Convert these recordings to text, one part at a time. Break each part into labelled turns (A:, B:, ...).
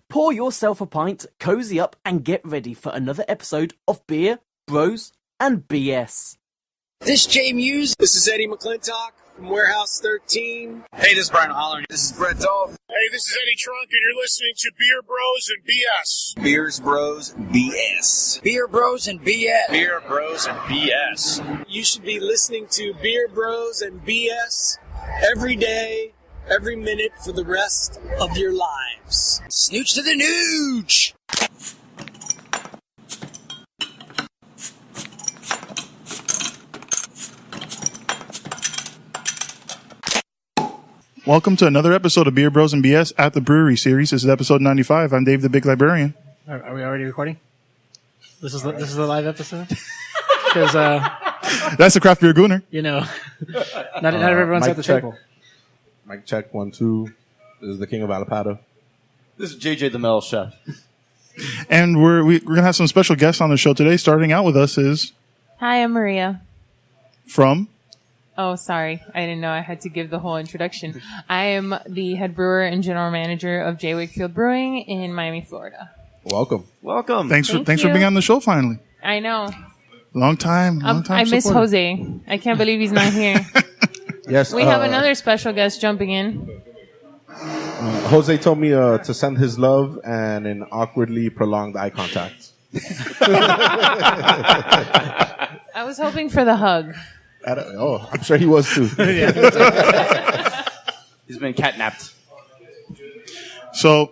A: Pour yourself a pint, cozy up, and get ready for another episode of Beer, Bros, and BS.
B: This is Jay Muse. This is Eddie McClintock from Warehouse 13.
C: Hey, this is Brian Holler. This is Brett Dahl.
D: Hey, this is Eddie Trunk, and you're listening to Beer Bros and BS.
C: Beers, Bros, BS.
B: Beer Bros and BS.
C: Beer, Bros, and BS.
B: You should be listening to Beer Bros and BS every day, every minute for the rest of your lives. Snooch to the nooch!
E: Welcome to another episode of Beer Bros and BS at the Brewery Series. This is episode 95. I'm Dave, the Big Librarian.
F: Are we already recording? This is the live episode? Because
E: that's the Craft Beer Gooner.
F: you know, not everyone's at the
G: check.
F: table.
G: Mic check 1 2. This is the King of Alapado.
H: This is JJ the Metal Chef.
E: And we're gonna have some special guests on the show today. Starting out with us is
I: Hi, I'm Maria.
E: from.
I: Oh, sorry. I didn't know I had to give the whole introduction. I am the head brewer and general manager of Wakefield Brewing in Miami, Florida.
G: Welcome.
H: Welcome.
E: Thanks for
I: you.
E: being on the show finally.
I: I know.
E: Long time.
I: I miss
E: supporter.
I: Jose. I can't believe he's not here.
G: Yes.
I: We have another special guest jumping in.
G: Jose told me to send his love and an awkwardly prolonged eye contact.
I: I was hoping for the hug.
G: I'm sure he was too.
H: He's been catnapped.
E: So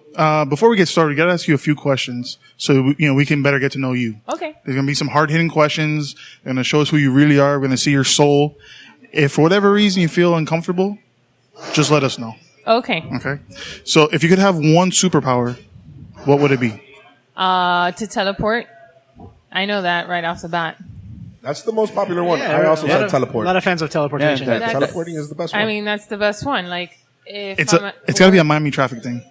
E: before we get started, we got to ask you a few questions so we can better get to know you.
I: Okay.
E: There's gonna be some hard hitting questions. They're gonna show us who you really are. We're gonna see your soul. If for whatever reason you feel uncomfortable, just let us know.
I: Okay.
E: Okay. So if you could have one superpower, what would it be?
I: To teleport. I know that right off the bat.
G: That's the most popular one. I also said teleport.
F: A lot of fans of teleportation.
G: Yeah,
I: That's-
G: teleporting is the best one.
I: I mean, that's the best one. Like, if
E: It's
I: I'm
E: it's got to be a Miami traffic thing.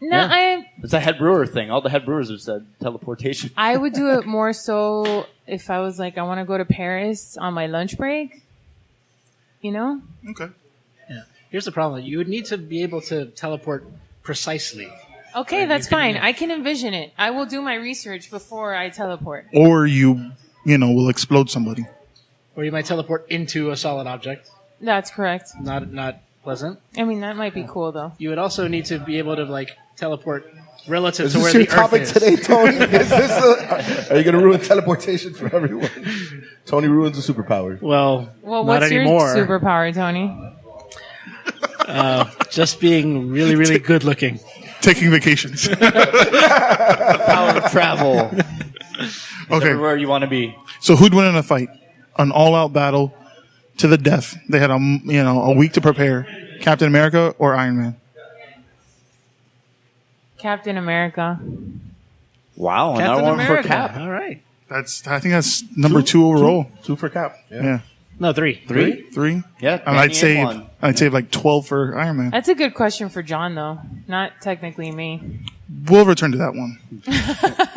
I: No,
H: It's a head brewer thing. All the head brewers have said teleportation.
I: I would do it more so if I was like, I want to go to Paris on my lunch break. You know?
E: Okay.
F: Yeah. Here's the problem. You would need to be able to teleport precisely.
I: Okay, that's fine. I can envision it. I will do my research before I teleport.
E: Or you will explode somebody.
F: Or you might teleport into a solid object.
I: That's correct.
F: Not pleasant.
I: I mean, that might be cool, though.
F: You would also need to be able to teleport relative
G: Is
F: to where
G: this your
F: the
G: topic
F: Earth is.
G: today, Tony? Are you going to ruin teleportation for everyone? Tony ruins the superpower.
F: Well,
I: Well,
F: not
I: what's
F: anymore.
I: your superpower, Tony?
F: Just being really, really good looking.
E: Taking vacations.
H: Power of travel.
E: Okay.
H: Everywhere you want to be.
E: So who'd win in a fight? An all-out battle to the death. They had a week to prepare. Captain America or Iron Man?
I: Captain America.
H: Wow.
F: Captain
H: Another one
F: America.
H: for Cap.
F: All right.
E: I think that's number 2 overall.
G: 2 for Cap.
E: Yeah.
F: No, 3.
E: 3?
H: Yeah.
E: And I'd say like 12 for Iron Man.
I: That's a good question for John, though. Not technically me.
E: We'll return to that one.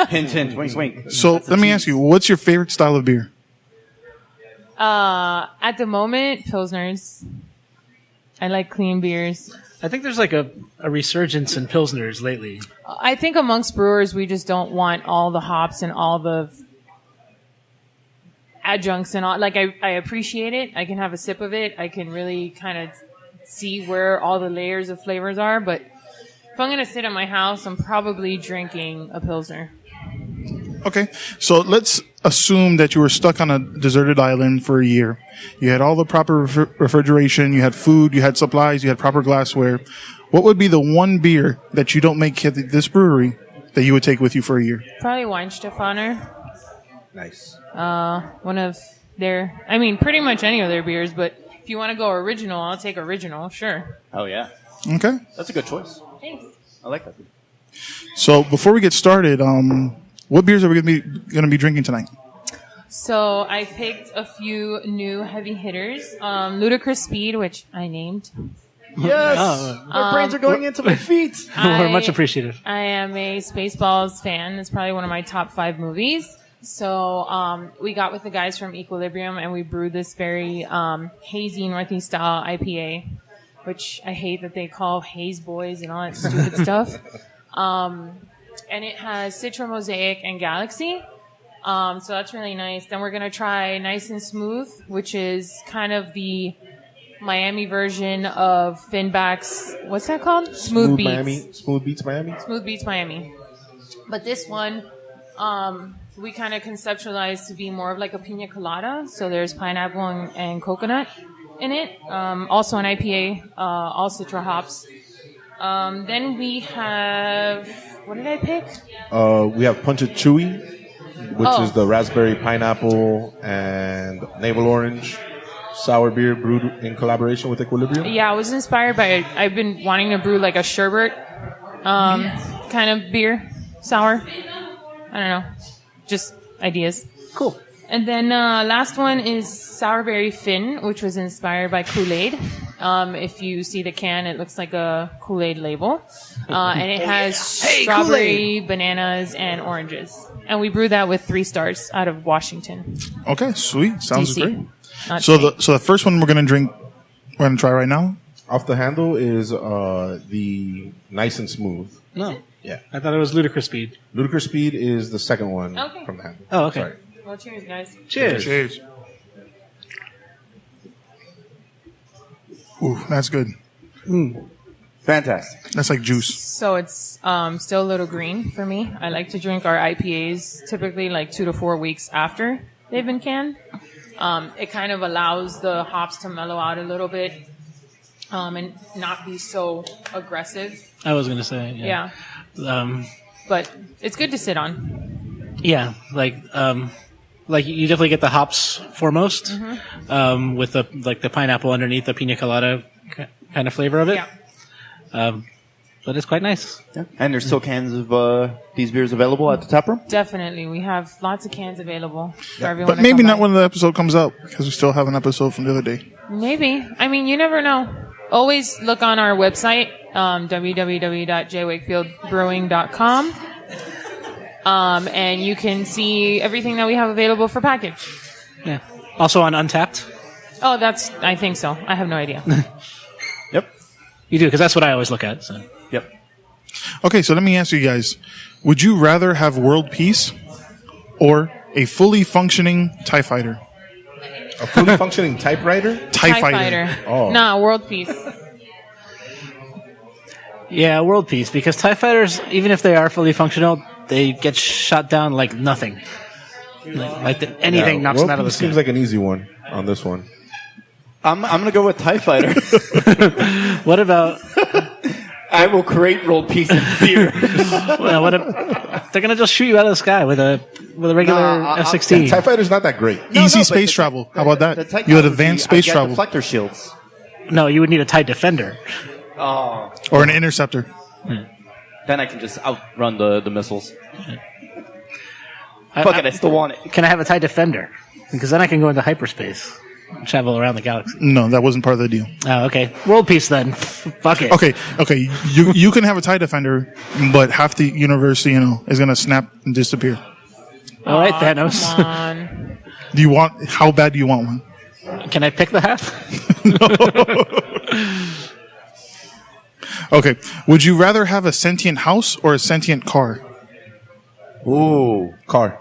H: Hint, hint. Wink, wink.
E: So let me ask you, what's your favorite style of beer?
I: At the moment, Pilsners. I like clean beers.
F: I think there's a resurgence in Pilsners lately.
I: I think amongst brewers, we just don't want all the hops and all the adjuncts and all. Like, I appreciate it. I can have a sip of it. I can really kind of see where all the layers of flavors are. But if I'm going to sit at my house, I'm probably drinking a Pilsner.
E: Okay. So let's assume that you were stuck on a deserted island for a year. You had all the proper refrigeration, you had food, you had supplies, you had proper glassware. What would be the one beer that you don't make at this brewery that you would take with you for a year?
I: Probably Weinstefaner.
G: Nice.
I: One of their, pretty much any of their beers, but if you want to go original, I'll take original, sure.
H: Oh, yeah.
E: Okay.
H: That's a good choice.
I: Thanks.
H: I like that.
E: So before we get started, what beers are we going to be drinking tonight?
I: So I picked a few new heavy hitters. Ludicrous Speed, which I named.
H: Yes. My brains are going into my feet.
F: We're much appreciated.
I: I am a Spaceballs fan. It's probably one of my top 5 movies. So we got with the guys from Equilibrium and we brewed this very hazy Northeast style IPA, which I hate that they call Haze Boys and all that stupid stuff. And it has Citra Mosaic and Galaxy. So that's really nice. Then we're going to try Nice and Smooth, which is kind of the Miami version of Finback's, what's that called? Smooth Beats.
G: Miami. Smooth Beats Miami?
I: Smooth Beats Miami. But this one, we kind of conceptualized to be more of like a pina colada. So there's pineapple and coconut in it. Also an IPA, all Citra hops. Then we have, what did I pick?
G: We have Punch It Chewy, which is the raspberry, pineapple, and navel orange sour beer brewed in collaboration with Equilibrium.
I: Yeah, I was inspired by, I've been wanting to brew like a sherbet kind of beer, sour. I don't know, just ideas.
F: Cool.
I: And then last one is Sourberry Fin, which was inspired by Kool-Aid. If you see the can, it looks like a Kool-Aid label. And it has strawberry, bananas, and oranges. And we brew that with 3 stars out of Washington.
E: Okay, sweet. Sounds
I: DC.
E: great.
I: Not
E: So
I: state.
E: the first one we're gonna try right now.
G: Off the handle is the Nice and Smooth.
F: No.
G: Yeah.
F: I thought it was Ludicrous Speed.
G: Ludicrous Speed is the second one
I: Okay.
G: from the handle.
F: Oh, okay.
G: Sorry.
I: Well, cheers, guys.
F: Cheers.
E: Cheers. Ooh, that's good.
C: Fantastic.
E: That's like juice.
I: So it's still a little green for me. I like to drink our IPAs typically like 2 to 4 weeks after they've been canned. It kind of allows the hops to mellow out a little bit and not be so aggressive.
F: I was going to say, yeah.
I: But it's good to sit on.
F: Yeah, like you definitely get the hops foremost, with the pineapple underneath the pina colada kind of flavor of it.
I: Yeah.
F: But it's quite nice.
H: Yeah. And there's still cans of these beers available at the tap room?
I: Definitely. We have lots of cans available for everyone
E: But
I: to
E: maybe
I: come
E: not
I: by.
E: when the episode comes out, because we still have an episode from the other day.
I: Maybe. I mean, you never know. Always look on our website, www.jwakefieldbrewing.com. And you can see everything that we have available for package.
F: Yeah. Also on Untapped.
I: Oh, I think so. I have no idea.
H: Yep.
F: You do, because that's what I always look at. So.
H: Yep.
E: Okay, so let me ask you guys: would you rather have world peace or a fully functioning TIE fighter?
G: A fully functioning typewriter?
E: TIE fighter.
G: Oh.
I: Nah, world peace.
F: Yeah, world peace, because TIE fighters, even if they are fully functional, they get shot down like nothing. Anything knocks them out of the sky.
G: Seems like an easy one on this one.
H: I'm going to go with TIE Fighter.
F: What about...
H: I will create world peace and fear.
F: Well, they're going to just shoot you out of the sky with a regular F-16.
G: TIE Fighter's not that great.
E: Easy space travel. How about that? You had advanced space travel.
H: Deflector shields.
F: No, you would need a TIE Defender.
H: Oh.
E: Or an interceptor.
H: Then I can just outrun the missiles. Fuck it, I still want it.
F: Can I have a TIE Defender? Because then I can go into hyperspace and travel around the galaxy.
E: No, that wasn't part of the deal.
F: Oh, okay. World peace then. Fuck it.
E: Okay. You can have a TIE Defender, but half the universe, is going to snap and disappear.
F: All right, Thanos.
I: Come on.
E: How bad do you want one?
F: Can I pick the half?
E: Okay. Would you rather have a sentient house or a sentient car?
H: Ooh.
G: Car.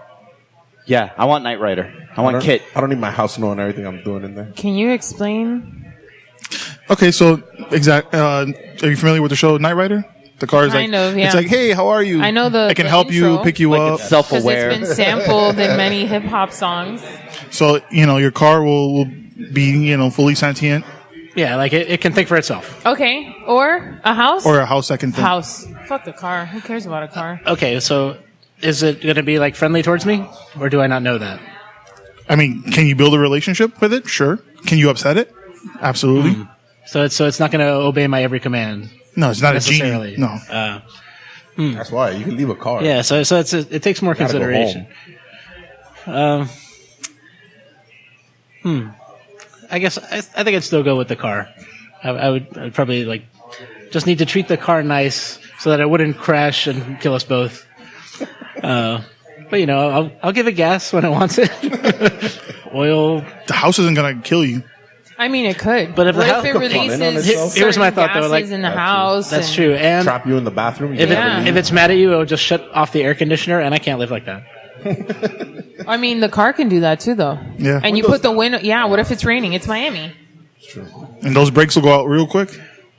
H: Yeah, I want Knight Rider. I want Kit.
G: I don't need my house knowing everything I'm doing in there.
I: Can you explain?
E: Okay, so are you familiar with the show Knight Rider? The car is
I: Kind of, yeah.
E: It's like, hey, how are you?
I: I know
E: I can
I: the
E: help you,
I: intro.
E: pick you
H: Like
E: up.
H: it's
I: Because
H: self-aware.
I: it's been sampled in many hip-hop songs.
E: So your car will be fully sentient,
F: Yeah, like it can think for itself.
I: Okay. Or a house?
E: or a house that can think.
I: House. Fuck the car. Who cares about a car?
F: Okay, so is it going to be like friendly towards me? Or do I not know that?
E: I mean, can you build a relationship with it? Sure. Can you upset it? Absolutely.
F: So it's not going to obey my every command.
E: No, it's not a
F: Necessarily.
E: genie. No.
G: That's why you can leave a car.
F: Yeah, so it takes more
G: Gotta go
F: consideration. I guess I think I'd still go with the car. I'd probably just need to treat the car nice so that it wouldn't crash and kill us both. But I'll give it gas when it wants it. Oil.
E: The house isn't going to kill you.
I: I mean, it could.
F: But if
I: what
F: the
I: if it
G: house could fall in on
I: releases
G: itself?
F: Here's my thought, though,
I: gases
F: like-
I: in the house?
F: That's
I: and-
F: true. And
G: Trap you in the bathroom.
F: if,
I: Yeah.
F: if it's mad at you, it'll just shut off the air conditioner, and I can't live like that.
I: I mean, the car can do that too, though.
E: Yeah.
I: And you put the window. Yeah. What if it's raining? It's Miami.
E: And those brakes will go out real quick.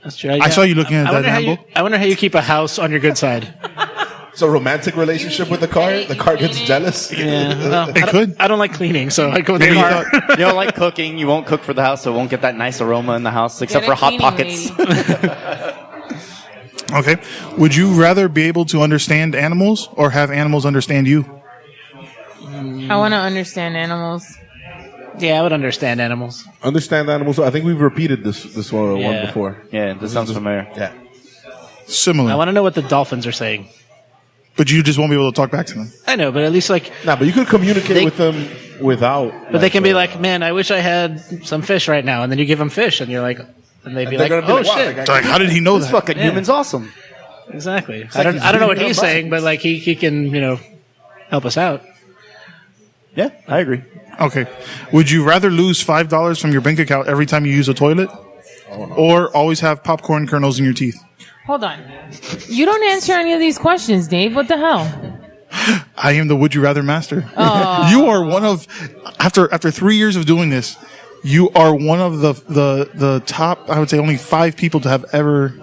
F: That's true.
E: I saw you looking at
F: I
E: that
F: wonder how you-
E: handle.
F: I wonder how you keep a house on your good side.
G: It's a romantic relationship with the car. The car gets jealous.
F: Yeah, well,
E: It could.
F: I don't like cleaning, so I go with the
E: Maybe you
F: car.
E: thought-
H: You don't like cooking. You won't cook for the house, so it won't get that nice aroma in the house, except
I: Get a
H: for Hot
I: cleaning
H: Pockets.
I: lady.
E: Okay. Would you rather be able to understand animals or have animals understand you?
I: I want to understand animals.
F: Yeah, I would understand animals.
G: Understand animals. I think we've repeated this one
F: Yeah.
G: before.
H: Yeah, this sounds familiar.
G: Yeah.
E: Similar.
F: I want to know what the dolphins are saying.
E: But you just won't be able to talk back to them.
F: I know, but at least like,
G: Nah, but you could communicate
F: They-
G: with them without.
F: but they can be like, man, I wish I had some fish right now, and then you give them fish, and you're like, and they'd be
G: they're
F: like,
G: gonna be
F: oh
G: like, wow,
F: shit,
G: that
E: Like, how did he know
H: This
E: that?
H: fucking human's awesome.
F: exactly. I
G: like
F: don't
G: he's
F: know what
G: reading
F: he's
G: our
F: saying, but like he can help us out.
H: Yeah, I agree.
E: Okay. Would you rather lose $5 from your bank account every time you use a toilet, or always have popcorn kernels in your teeth?
I: Hold on. You don't answer any of these questions, Dave. What the hell?
E: I am the would you rather master. You are one of after 3 years of doing this, you are one of the top, I would say, only 5 people to have ever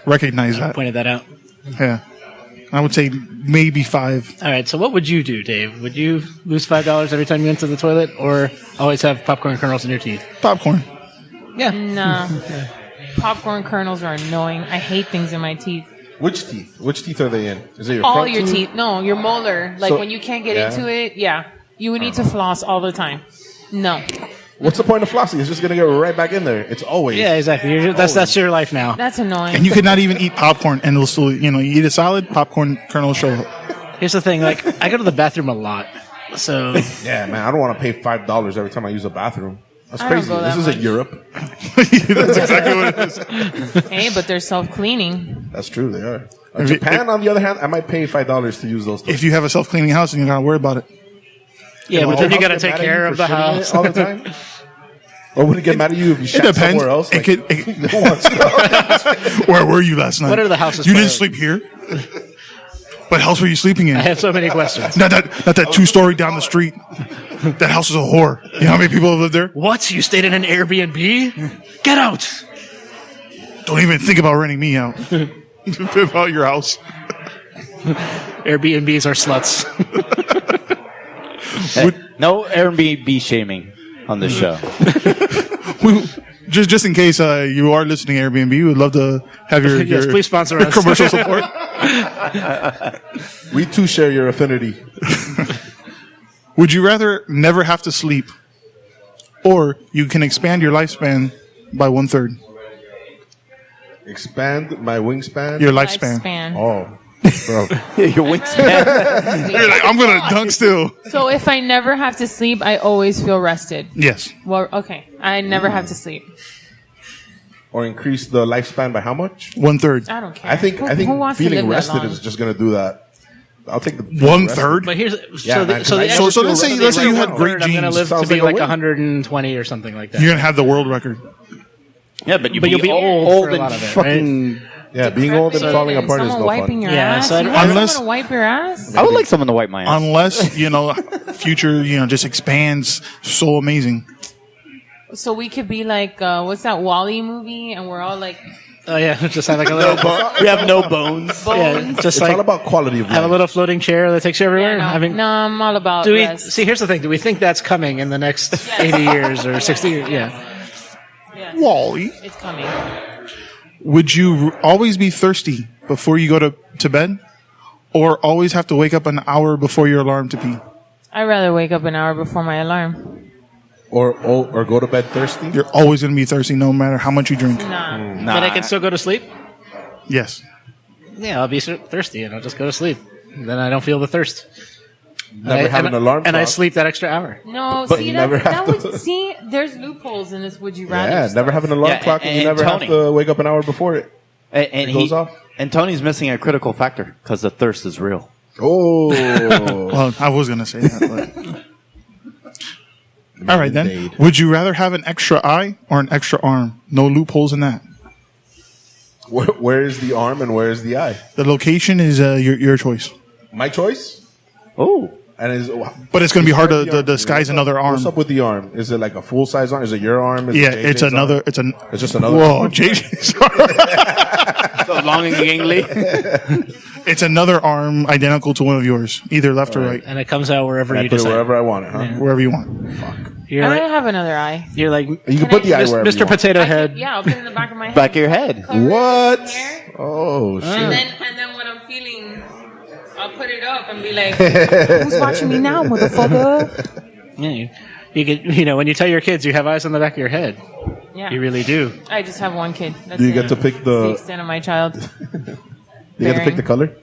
E: recognized that.
F: Pointed that out.
E: Yeah. I would say maybe 5.
F: All right, so what would you do, Dave? Would you lose $5 every time you went to the toilet, or always have popcorn kernels in your teeth?
E: Popcorn.
F: Yeah.
I: Nah. Popcorn kernels are annoying. I hate things in my teeth.
G: Which teeth? Which teeth are they in? Is it your
I: All
G: front
I: your
G: tooth?
I: teeth. No, your molar. Like
G: So-
I: when you can't get
G: Yeah.
I: into it, yeah. You would need to floss all the time. No.
G: What's the point of flossing? It's just gonna get right back in there. It's always.
F: Yeah, exactly. That's your life now.
I: That's annoying.
E: And you could not even eat popcorn and it'll still, you eat a salad, popcorn kernels show up.
F: Here's the thing, like, I go to the bathroom a lot, so
G: Yeah, man. I don't want to pay $5 every time I use a bathroom. That's
I: I don't
G: crazy.
I: go that
G: This isn't
I: much.
G: Europe.
E: That's exactly what it is.
I: Hey, but they're self-cleaning.
G: That's true. They are.
E: If you-
G: Japan, on the other hand, I might pay $5 to use those.
E: If you have a self-cleaning house, then you gotta worry about it.
F: yeah, but then you got to
G: Get
F: take
G: mad at
F: care
G: you
F: of
G: for
F: the
G: shitting in
F: house.
G: it all the time. Or would it get mad at you if you
E: It
G: shat
E: depends.
G: somewhere else?
E: It could,
G: no one's
E: where were you last night?
F: What are the house's
E: You didn't
F: priorities?
E: sleep here? What house were you sleeping in?
F: I have so many questions.
E: Not that 2-story down the street. That house is a whore. You know how many people have lived there?
F: What? You stayed in an Airbnb? Get out!
E: Don't even think about renting me out. About your house.
F: Airbnbs are sluts.
H: No Airbnb shaming on this show.
E: Just in case you are listening, Airbnb, we would love to have your,
F: Yes,
E: your
F: please sponsor
E: your
F: us.
E: commercial support.
G: We too share your affinity.
E: Would you rather never have to sleep, or you can expand your lifespan by 1/3?
G: Expand my wingspan.
E: Your lifespan.
I: Lifespan.
G: Oh, bro.
H: Your wingspan.
E: You're like, I'm gonna dunk still.
I: So if I never have to sleep, I always feel rested.
E: Yes.
I: Well, okay. I never have to sleep.
G: Or increase the lifespan by how much?
E: 1/3.
I: I don't care.
G: I think
I: Who wants to
G: feeling
I: live that
G: rested
I: long?
G: is just gonna do that. I'll take the
E: 1/3.
F: But here's
G: Yeah,
F: so
G: man,
F: the, so the
G: 'cause I
F: extra-
E: So let's say you had great
F: I'm gonna
E: genes.
F: live to
G: Sounds
F: be
G: like a
F: like
G: win.
F: 120 or something like that.
E: You're gonna have the world record.
H: Yeah, but you'll
F: But you'll be old for a
H: and
F: lot of it,
H: fucking.
G: Yeah, being old and falling
I: And
G: apart is
I: someone
G: no
I: wiping
G: fun.
I: your
F: Yeah,
I: ass.
F: so
I: You want
E: unless-
I: someone to wipe your ass?
H: I would like someone to wipe my ass.
E: Unless, future, just expands so amazing.
I: So we could be like, what's that Wall-E movie? And we're all like
F: Oh yeah, just have like a little
H: We have no bones.
F: yeah,
I: bones.
F: just
G: It's
F: like
G: all about quality of life.
F: have a little floating chair that takes you everywhere.
I: Yeah,
F: I mean,
I: no, I'm all about
F: do we
I: rest.
F: see? Here's the thing: do we think that's coming in the next 80 years or 60 years? Yeah.
I: Yes,
E: Wally.
I: it's coming.
E: Would you always be thirsty before you go to bed, or always have to wake up an hour before your alarm to pee?
I: I'd rather wake up an hour before my alarm.
G: or go to bed thirsty.
E: You're always going to be thirsty no matter how much you drink.
I: Nah.
F: But I can still go to sleep.
E: Yes.
F: Yeah, I'll be thirsty and I'll just go to sleep. Then I don't feel the thirst.
G: Never have an alarm
F: and I
G: clock.
F: sleep that extra hour.
I: No,
G: But
I: see
G: you
I: that,
G: never
I: that
G: have
I: would
G: to-
I: see. There's loopholes in this. Would you rather?
G: Yeah,
I: stuff.
G: never have an alarm
H: Yeah,
G: clock, and you
H: and
G: never
H: Tony.
G: have to wake up an hour before it.
H: And
G: It goes off.
H: And Tony's missing a critical factor because the thirst is real.
G: Oh,
E: Well, I was going to say that, but All right, then.
G: Indeed.
E: Would you rather have an extra eye or an extra arm? No loopholes in that.
G: Where is the arm and where is the eye?
E: The location is your choice.
G: My choice?
H: Oh.
G: And is
E: But it's going to be hard to disguise another arm.
G: What's up with the arm? Is it like a full size arm? Is it your arm? Is
E: Yeah,
G: it
E: it's
G: JJ's
E: another.
G: arm?
E: It's
G: just another.
E: Whoa,
G: arm?
E: JJ's arm.
H: So long and gangly.
E: It's another arm identical to one of yours, either left or right,
F: And it comes out wherever
G: And I
F: you
G: put it
F: decide.
G: wherever I want it, huh?
E: wherever you want.
F: You're
I: I
F: like,
I: don't have another eye.
F: you're like
G: You can put the eye wherever you
F: Mr.
G: want.
F: Potato Head.
I: Yeah, I'll put it in the back of my head.
H: Back of your head.
I: Cover it
G: What?
I: with hair,
G: Oh shit!
I: and then when I'm feeling, I'll put it up and be like, "Who's watching me now, motherfucker?"
F: Yeah, you get, when you tell your kids you have eyes on the back of your head,
I: Yeah,
F: you really do.
I: I just have one kid. That's
G: Do you
I: it.
G: get to pick
I: That's the
G: the?
I: extent of my child.
G: You get to pick the color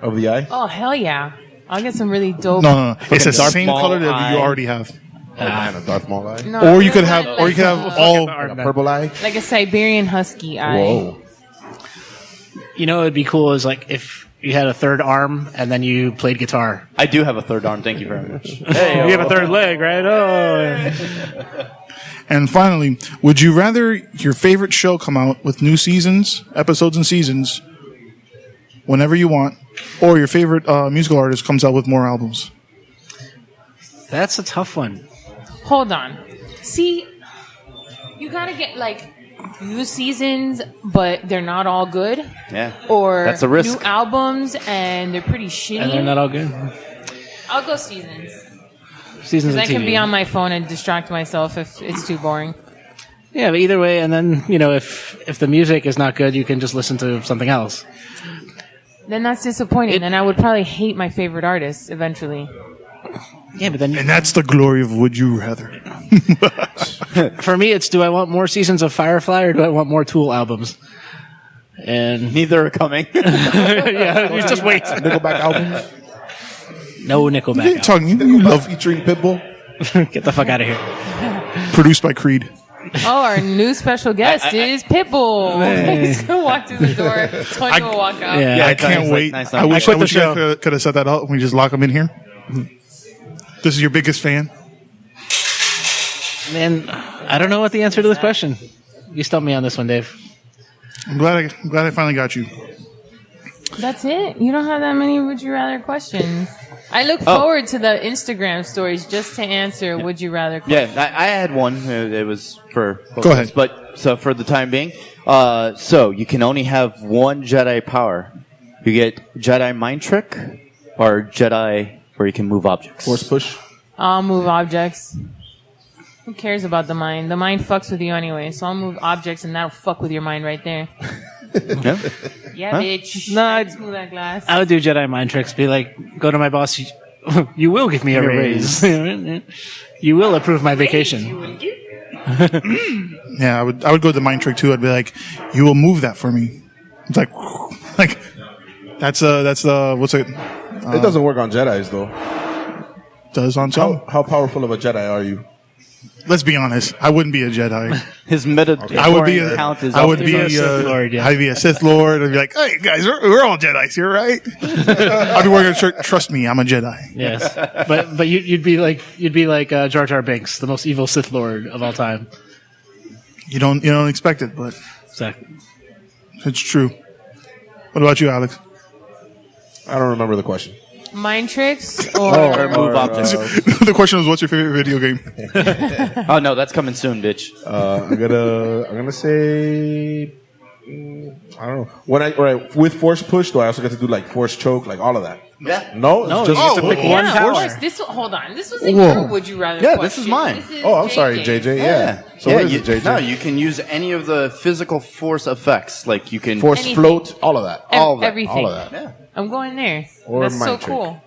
G: of the eye.
I: Oh hell yeah! I'll get some really dope.
E: No. It's the
H: Darth
E: same
H: Maul
E: color that
H: eye.
E: you already have.
G: Oh man, a Darth Maul eye.
I: No,
E: Or you
I: I
E: could
I: want
E: have, all.
G: Like a purple eye.
I: like a Siberian Husky eye.
G: Whoa.
F: You know what would be cool is like if you had a third arm and then you played guitar.
H: I do have a third arm. Thank you very much.
F: Hey, you have a third leg, right? Oh.
E: And finally, would you rather your favorite show come out with new episodes and seasons, whenever you want, or your favorite musical artist comes out with more albums?
F: That's a tough one.
I: Hold on. See, you gotta get like new seasons, but they're not all good.
H: Yeah.
I: Or
H: That's a risk.
I: new albums and they're pretty shitty.
F: And they're not all good.
I: I'll go seasons.
F: Seasons
I: Because
F: of
I: I can
F: TV.
I: be on my phone and distract myself if it's too boring.
F: Yeah, but either way, and then, if the music is not good, you can just listen to something else.
I: Then that's disappointing. Then I would probably hate my favorite artist eventually.
F: Yeah, but then
E: And that's the glory of Would You Rather.
F: for me, it's do I want more seasons of Firefly or do I want more Tool albums? And
H: Neither are coming.
F: yeah, you just wait.
G: Nickelback albums.
F: No Nickelback.
E: You're talking, you love
G: Featuring Pitbull.
F: Get the fuck out of here.
E: produced by Creed.
I: Oh, our new special guest is Pitbull. He's going to walk through the door. Tony will walk out.
F: Yeah.
E: I
H: it's
E: can't
H: like,
E: wait.
H: nice,
E: I
H: nice.
E: wish,
F: quit
E: I
F: the
E: wish you
F: show.
E: could have set that up and we just lock him in here. This is your biggest fan.
F: Man, I don't know what the answer to this question. You stumped me on this one, Dave.
E: I'm glad I finally got you.
I: That's it? You don't have that many Would You Rather questions. I look forward to the Instagram stories just to answer Would You Rather questions.
H: Yeah, I had one. It was for
E: Go ahead.
H: But so for the time being, so you can only have one Jedi power. You get Jedi mind trick or Jedi where you can move objects.
G: Force push.
I: I'll move objects. Who cares about the mind? The mind fucks with you anyway, so I'll move objects and that'll fuck with your mind right there.
H: Yeah?
I: Yeah,
H: Huh?
I: bitch.
F: No,
I: I just move that glass.
F: I would do Jedi mind tricks. Be like, go to my boss. You will give me a raise. You will approve my vacation.
E: Yeah, I would go with the mind trick too. I'd be like, you will move that for me. It's like that's what's it?
G: It doesn't work on Jedis though.
E: Does on some.
G: How powerful of a Jedi are you?
E: Let's be honest. I wouldn't be a Jedi.
H: His meta
E: I would be a.
H: count is
E: I would
H: off
E: be
H: the-
E: a.
F: Sith Lord, yeah.
E: I'd be a Sith Lord. I'd be like, hey guys, we're all Jedi's here, right? I'd be wearing a shirt. Trust me, I'm a Jedi.
F: Yes, but you'd be like Jar Jar Binks, the most evil Sith Lord of all time.
E: You don't expect it, but
F: Exactly.
E: it's true. What about you, Alex?
G: I don't remember the question.
I: Mind tricks or
H: move objects.
E: The question was, what's your favorite video game?
H: Oh no, that's coming soon, bitch.
G: I'm gonna say. I don't know. With force push, do I also get to do like force choke, like all of that?
H: Yeah.
G: No,
F: No,
G: it's just
F: you get to pick one
I: yeah,
F: power.
I: of course. Hold on. This was a
E: Whoa.
I: your Would You Rather
H: Yeah,
I: question.
H: this is mine.
I: This is
G: Oh, I'm sorry, JJ. Yeah. So
H: yeah,
G: what is it, JJ?
C: No, you can use any of the physical force effects. Like you can
G: Force
I: Anything.
G: float, all of that.
H: All of that.
I: Everything.
G: All of that.
H: Yeah.
I: I'm going there.
G: Or
I: That's so
G: mind trick.
I: cool.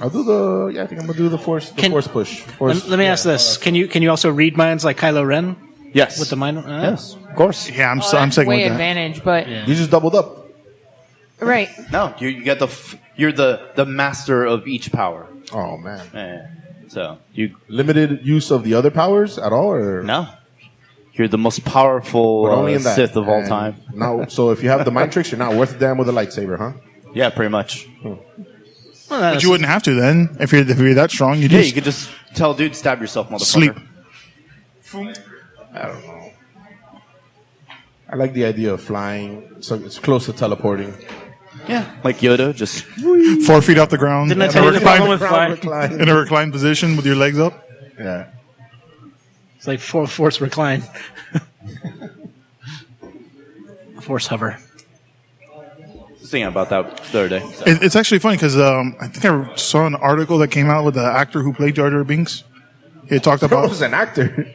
G: I'll do the. Yeah, I think I'm gonna do the force. Force push. Force,
F: Let me ask this: Can you also read minds like Kylo Ren
H: Yes.
F: with the mind?
H: Yes, of course.
E: Yeah, I'm
I: That's
E: second
I: way
E: with that.
I: advantage, but
G: You just doubled up.
I: right.
C: No, you get you're the master of each power.
G: Oh man.
C: Yeah. So you
G: Limited use of the other powers at all, or
C: no, you're the most powerful
G: But only in that.
C: Sith of all
G: And
C: time.
G: Now, so if you have the mind tricks, you're not worth a damn with a lightsaber, huh?
C: Yeah, pretty much.
E: But you wouldn't have to then if you're that strong. You
C: Yeah,
E: just
C: you could just
H: tell a dude stab yourself, motherfucker?
E: Sleep.
G: I don't know. I like the idea of flying, so it's close to teleporting.
H: Yeah, like Yoda, just
E: 4 feet off the ground.
F: Didn't I tell you the problem with flying?
G: Recline.
E: In a reclined position with your legs up.
G: Yeah.
F: It's like force recline. Force hover.
H: was thinking about that the other day. So.
E: It's actually funny because I think I saw an article that came out with the actor who played Jar Jar Binks. He talked
G: He
E: about
G: was an actor.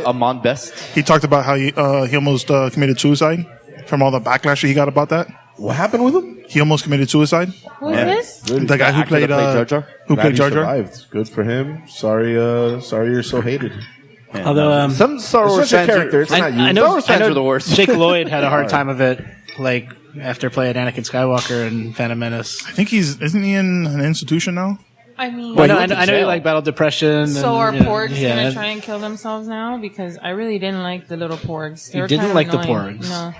H: Amon Best.
E: he talked about how he almost committed suicide from all the backlash that he got about that.
G: What happened with him?
E: He almost committed suicide.
I: Who is this?
E: The guy who
H: actor
E: played
H: that played Jar Jar?
E: Who
G: Glad
E: played
G: he
E: Jar Jar?
G: survived. Good for him. Sorry you're so hated.
H: Yeah.
F: Although
H: some Star
G: It's
H: Wars
G: just a
H: fans
G: character.
H: are,
G: It's not you.
F: I
H: Star Wars fans
F: know
H: are the worst.
F: Jake Lloyd had a hard time of it, like after playing Anakin Skywalker in Phantom Menace.
E: I think isn't he in an institution now?
I: I mean,
F: Well,
H: went to
F: I know he
H: jail.
F: like battled depression.
I: so are porgs
F: yeah,
I: gonna try and kill themselves now? Because I really didn't like the little porgs. They
F: You
I: were
F: didn't
I: kind of
F: like the
I: annoying.
F: porgs?
I: No.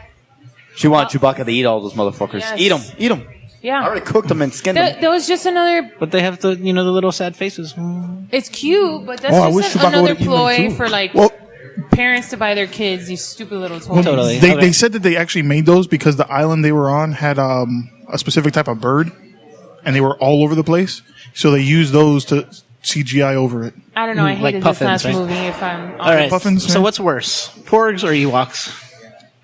H: She wanted Chewbacca to eat all those motherfuckers.
I: Yes.
H: Eat them. Eat them.
I: Yeah.
H: I already cooked them and skinned them.
I: That was just another.
F: But they have the the little sad faces.
I: It's cute, but that's
G: I wish
I: just
G: Chewbacca
I: another
G: would've eaten them
I: ploy
G: too.
I: for like
E: Well,
I: parents to buy their kids these stupid little toys.
F: Totally.
E: they,
F: Okay.
E: they said that they actually made those because the island they were on had a specific type of bird, and they were all over the place. So they used those to CGI over it.
I: I don't know. I
F: Like
I: hated
F: puffins,
I: this last
F: right?
I: movie. If I'm honest.
F: All right.
E: Puffins,
F: So
E: man.
F: what's worse, porgs or Ewoks?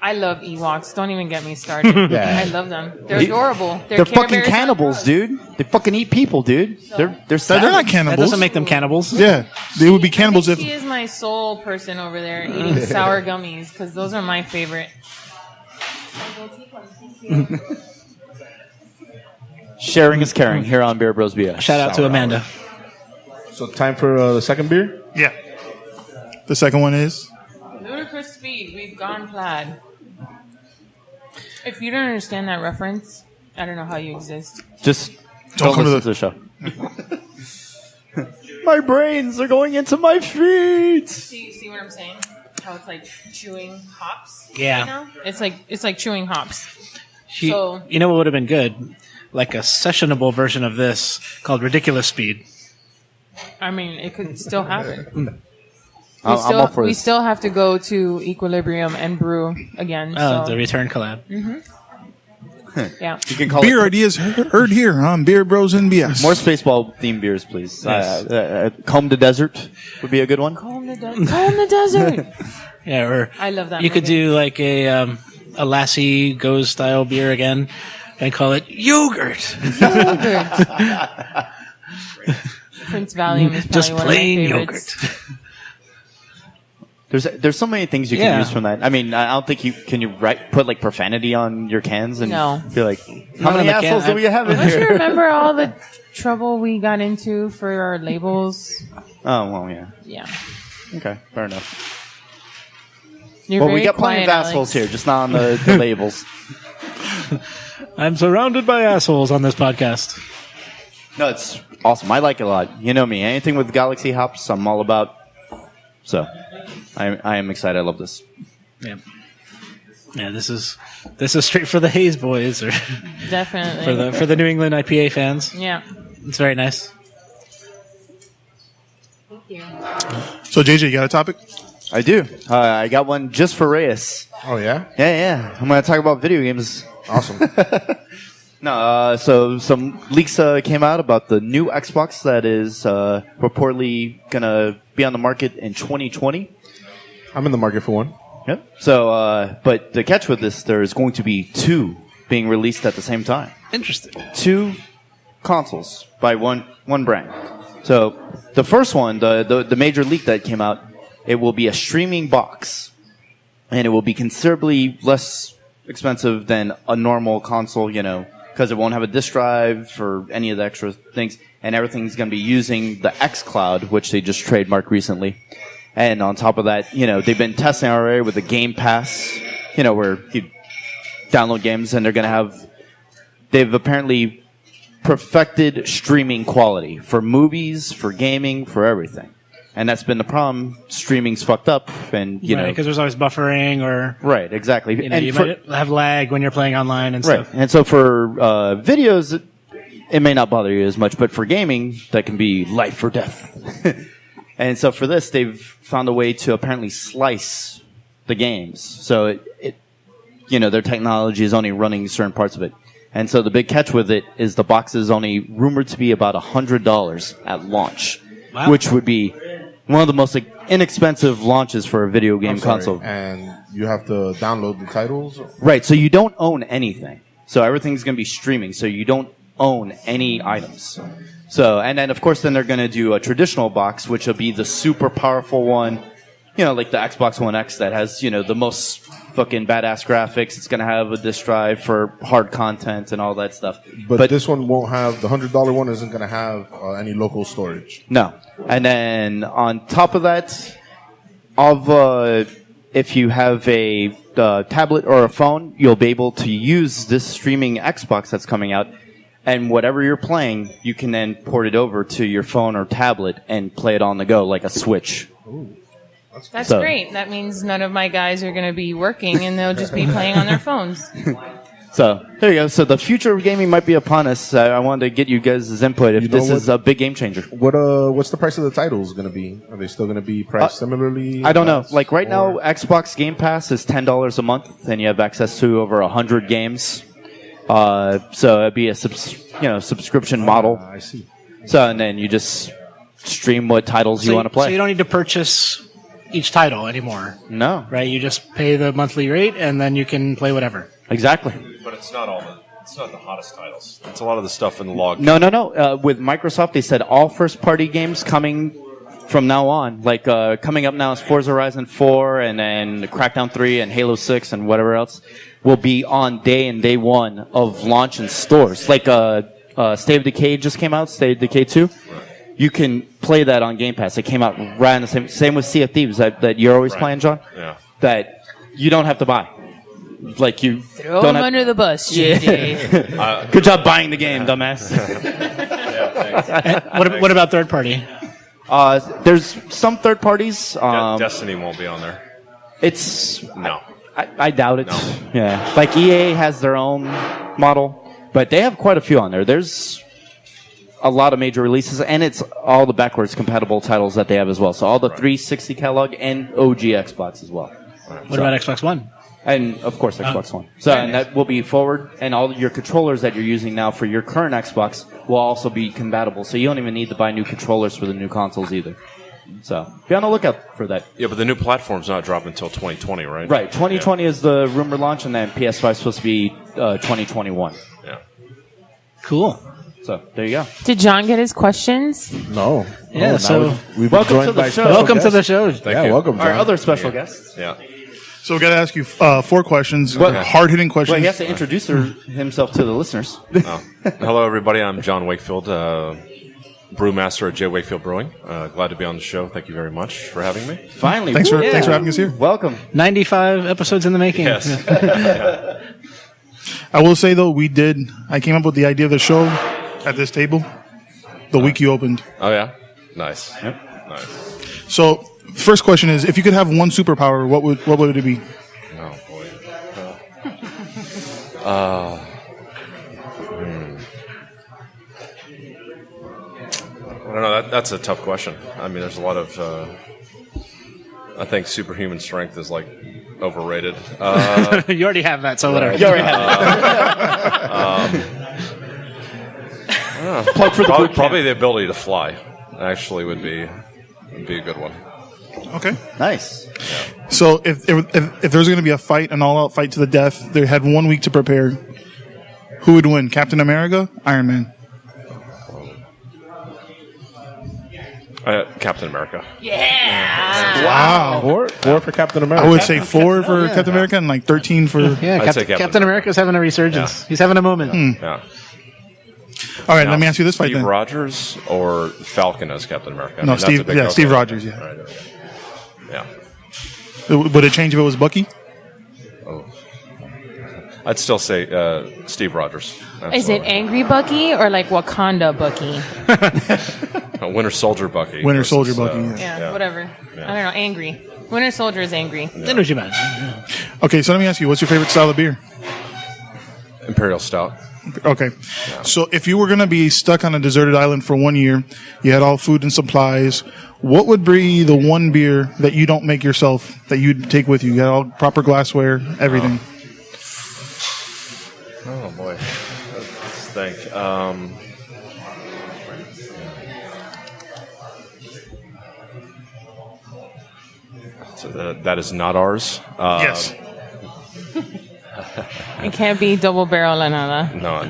I: I love Ewoks. Don't even get me started.
G: Yeah.
I: I love them. They're adorable.
H: They're
I: Care
H: fucking
I: Bears.
H: cannibals, dude. They fucking eat people, dude. They're sad.
E: They're not
F: That
E: cannibals.
F: doesn't make them cannibals.
E: Yeah, they would be cannibals
I: I
E: if.
I: think she is my soul person over there eating sour gummies because those are my favorite.
H: Sharing is caring here on Beer Bros BS.
F: Shout out to Amanda.
G: So time for the second beer?
E: Yeah. The second one is.
I: Ludicrous speed. We've gone plaid. If you don't understand that reference, I don't know how you exist.
H: Just
E: Don't
H: don't
E: come to
H: listen to the show. My brains are going into my feet.
I: See what I'm saying? How it's like chewing hops.
F: Yeah.
I: Right now? It's like chewing hops.
F: She,
I: So-
F: you know what would have been good? Like a sessionable version of this called Ridiculous Speed.
I: I mean, it could still happen.
H: I'm up for
I: We
H: this.
I: still have to go to Equilibrium and brew again.
F: Oh,
I: So
F: the return collab.
I: yeah.
H: You can call
E: Beer
H: it
E: ideas heard here on Beer Bros and BS.
H: more Spaceball themed beers, please.
F: Yes.
H: Comb the Desert would be a good one.
I: Calm the desert.
F: Yeah, or
I: I love that
F: you could
I: movie.
F: do like a Lassie Goes style beer again and call it yogurt.
I: Yogurt. Prince Valium is probably
F: Just
I: one
F: plain
I: of my favorites.
F: yogurt.
H: There's so many things you can
F: Yeah.
H: use from that. I mean, I don't think you put like profanity on your cans and
I: No.
H: be like, how
F: Not on
H: many
F: the can.
H: assholes do we have in
I: Don't you
H: here?
I: remember all the trouble we got into for our labels?
H: Oh well, yeah.
I: Yeah.
H: Okay, fair enough.
I: You're
H: Well,
I: very
H: we got plenty
I: quiet,
H: of assholes
I: Alex.
H: here, just not on the labels.
F: I'm surrounded by assholes on this podcast.
H: No, it's awesome. I like it a lot. You know me. Anything with Galaxy hops, I'm all about. So, I am excited. I love this.
F: Yeah. Yeah, this is straight for the Hayes boys or
I: Definitely.
F: for the New England IPA fans.
I: Yeah.
F: It's very nice.
I: Thank you.
E: So JJ, you got a topic?
H: I do. I got one just for Reyes.
G: Oh, yeah?
H: Yeah. I'm going to talk about video games.
G: Awesome.
H: No, so some leaks came out about the new Xbox that is reportedly going to be on the market in 2020.
G: I'm in the market for one.
H: Yep. So, but the catch with this, there's going to be two being released at the same time.
F: Interesting.
H: Two consoles by one brand. So the first one, the major leak that came out, it will be a streaming box, and it will be considerably less expensive than a normal console, because it won't have a disk drive or any of the extra things, and everything's going to be using the xCloud, which they just trademarked recently. And on top of that, they've been testing already with the Game Pass, where you download games, and they've apparently perfected streaming quality for movies, for gaming, for everything. And that's been the problem. Streaming's fucked up, and
F: because there's always buffering or
H: right, exactly.
F: you might have lag when you're playing online and
H: right.
F: stuff.
H: And so for videos, it may not bother you as much, but for gaming, that can be life or death. And so for this, they've found a way to apparently slice the games. So their technology is only running certain parts of it. And so the big catch with it is the box is only rumored to be about $100 at launch, which would be one of the most inexpensive launches for a video game console.
G: And you have to download the titles?
H: Right, so you don't own anything. So everything's going to be streaming, so you don't own any items. So, and then of course then they're going to do a traditional box, which will be the super powerful one, like the Xbox One X that has, the most fucking badass graphics. It's going to have a disk drive for hard content and all that stuff.
G: But this one won't have, the $100 one isn't going to have any local storage.
H: No. And then on top of that, if you have a tablet or a phone, you'll be able to use this streaming Xbox that's coming out. And whatever you're playing, you can then port it over to your phone or tablet and play it on the go like a Switch.
G: Ooh.
I: That's great. That means none of my guys are going to be working and they'll just be playing on their phones.
H: So, there you go. So, the future of gaming might be upon us. I wanted to get you guys' input if this is a big game changer.
G: What's the price of the titles going to be? Are they still going to be priced similarly?
H: I don't know. Like, right now, Xbox Game Pass is $10 a month, and you have access to over 100 games. So, it'd be a subscription model.
G: I see.
H: So, and then you just stream what titles you want to play.
F: So, you don't need to purchase each title anymore.
H: No.
F: Right? You just pay the monthly rate, and then you can play whatever.
H: Exactly.
J: But it's not the hottest titles. It's a lot of the stuff in the log.
H: No. With Microsoft, they said all first-party games coming from now on, like coming up now is Forza Horizon 4 and then Crackdown 3 and Halo 6 and whatever else, will be on day one of launch in stores. Like State of Decay just came out, State of Decay 2. You can play that on Game Pass. It came out right on the same with Sea of Thieves that you're always playing, John.
J: Yeah.
H: That you don't have to buy. Like you
I: throw them under the bus, JJ.
H: Good job buying the game, dumbass.
F: What about third party?
H: There's some third parties.
J: Destiny won't be on there.
H: No. I doubt it. No. Yeah, like EA has their own model, but they have quite a few on there. There's a lot of major releases, and it's all the backwards compatible titles that they have as well. So all the 360 catalog and OG Xbox as well.
F: What about Xbox One?
H: And, of course, Xbox One. So, and that will be forward, and all your controllers that you're using now for your current Xbox will also be compatible. So you don't even need to buy new controllers for the new consoles either. So, be on the lookout for that.
J: Yeah, but the new platform's not dropping until 2020, right?
H: Right. 2020 is the rumor launch, and then PS5 is supposed to be 2021.
J: Yeah.
F: Cool.
H: So, there you go.
I: Did John get his questions?
G: No.
F: Yeah, so
G: we've
H: welcome
G: joined
H: to the
G: by
H: show.
G: special
F: welcome
G: guests.
F: to the show.
J: Thank you.
G: Welcome, John.
H: Our other special guests.
J: Yeah.
E: So we got to ask you 4 questions, hard-hitting questions.
H: Well, he has to introduce himself to the listeners.
J: Hello, everybody. I'm John Wakefield, brewmaster at J. Wakefield Brewing. Glad to be on the show. Thank you very much for having me.
H: Finally.
E: Thanks for having us here.
H: Welcome.
F: 95 episodes in the making.
J: Yes.
E: I will say, though, I came up with the idea of the show at this table the week you opened.
J: Oh, yeah? Nice.
H: Yep.
J: Nice.
E: So, first question is, if you could have one superpower, what would it be?
J: Oh, boy. I don't know. That's a tough question. I mean, there's a lot of... I think superhuman strength is, overrated.
F: You already have that, so whatever.
H: You already have it. Plug for the boot camp.
J: Probably the ability to fly, actually, would be a good one.
E: Okay.
H: Nice.
E: Yeah. So, if there's going to be a fight, an all-out fight to the death, they had 1 week to prepare, who would win? Captain America? Iron Man?
J: Captain America.
I: Yeah.
E: Wow.
G: 4 for Captain America.
E: I would say 4 for Captain America and 13 for...
F: Yeah, Captain America's having a resurgence. Yeah. He's having a moment.
J: Yeah.
E: All right, let me ask you this fight then.
J: Steve Rogers or Falcon as Captain America?
E: No, Steve Rogers, yeah.
J: Right. Yeah.
E: Would it change if it was Bucky?
J: Oh. I'd still say Steve Rogers. Absolutely.
I: Is it Angry Bucky or Wakanda Bucky?
J: Winter Soldier Bucky.
E: Winter Soldier Bucky,
I: yeah, whatever. Yeah. I don't know, angry. Winter Soldier is angry.
F: I know what you meant.
E: Okay, so let me ask you, what's your favorite style of beer?
J: Imperial Stout.
E: Okay. So if you were going to be stuck on a deserted island for 1 year, you had all food and supplies, what would be the one beer that you don't make yourself that you'd take with you? You got all proper glassware, everything.
J: Oh boy, let's think. So that is not ours.
E: Yes.
I: It can't be double barrel lanada.
J: No.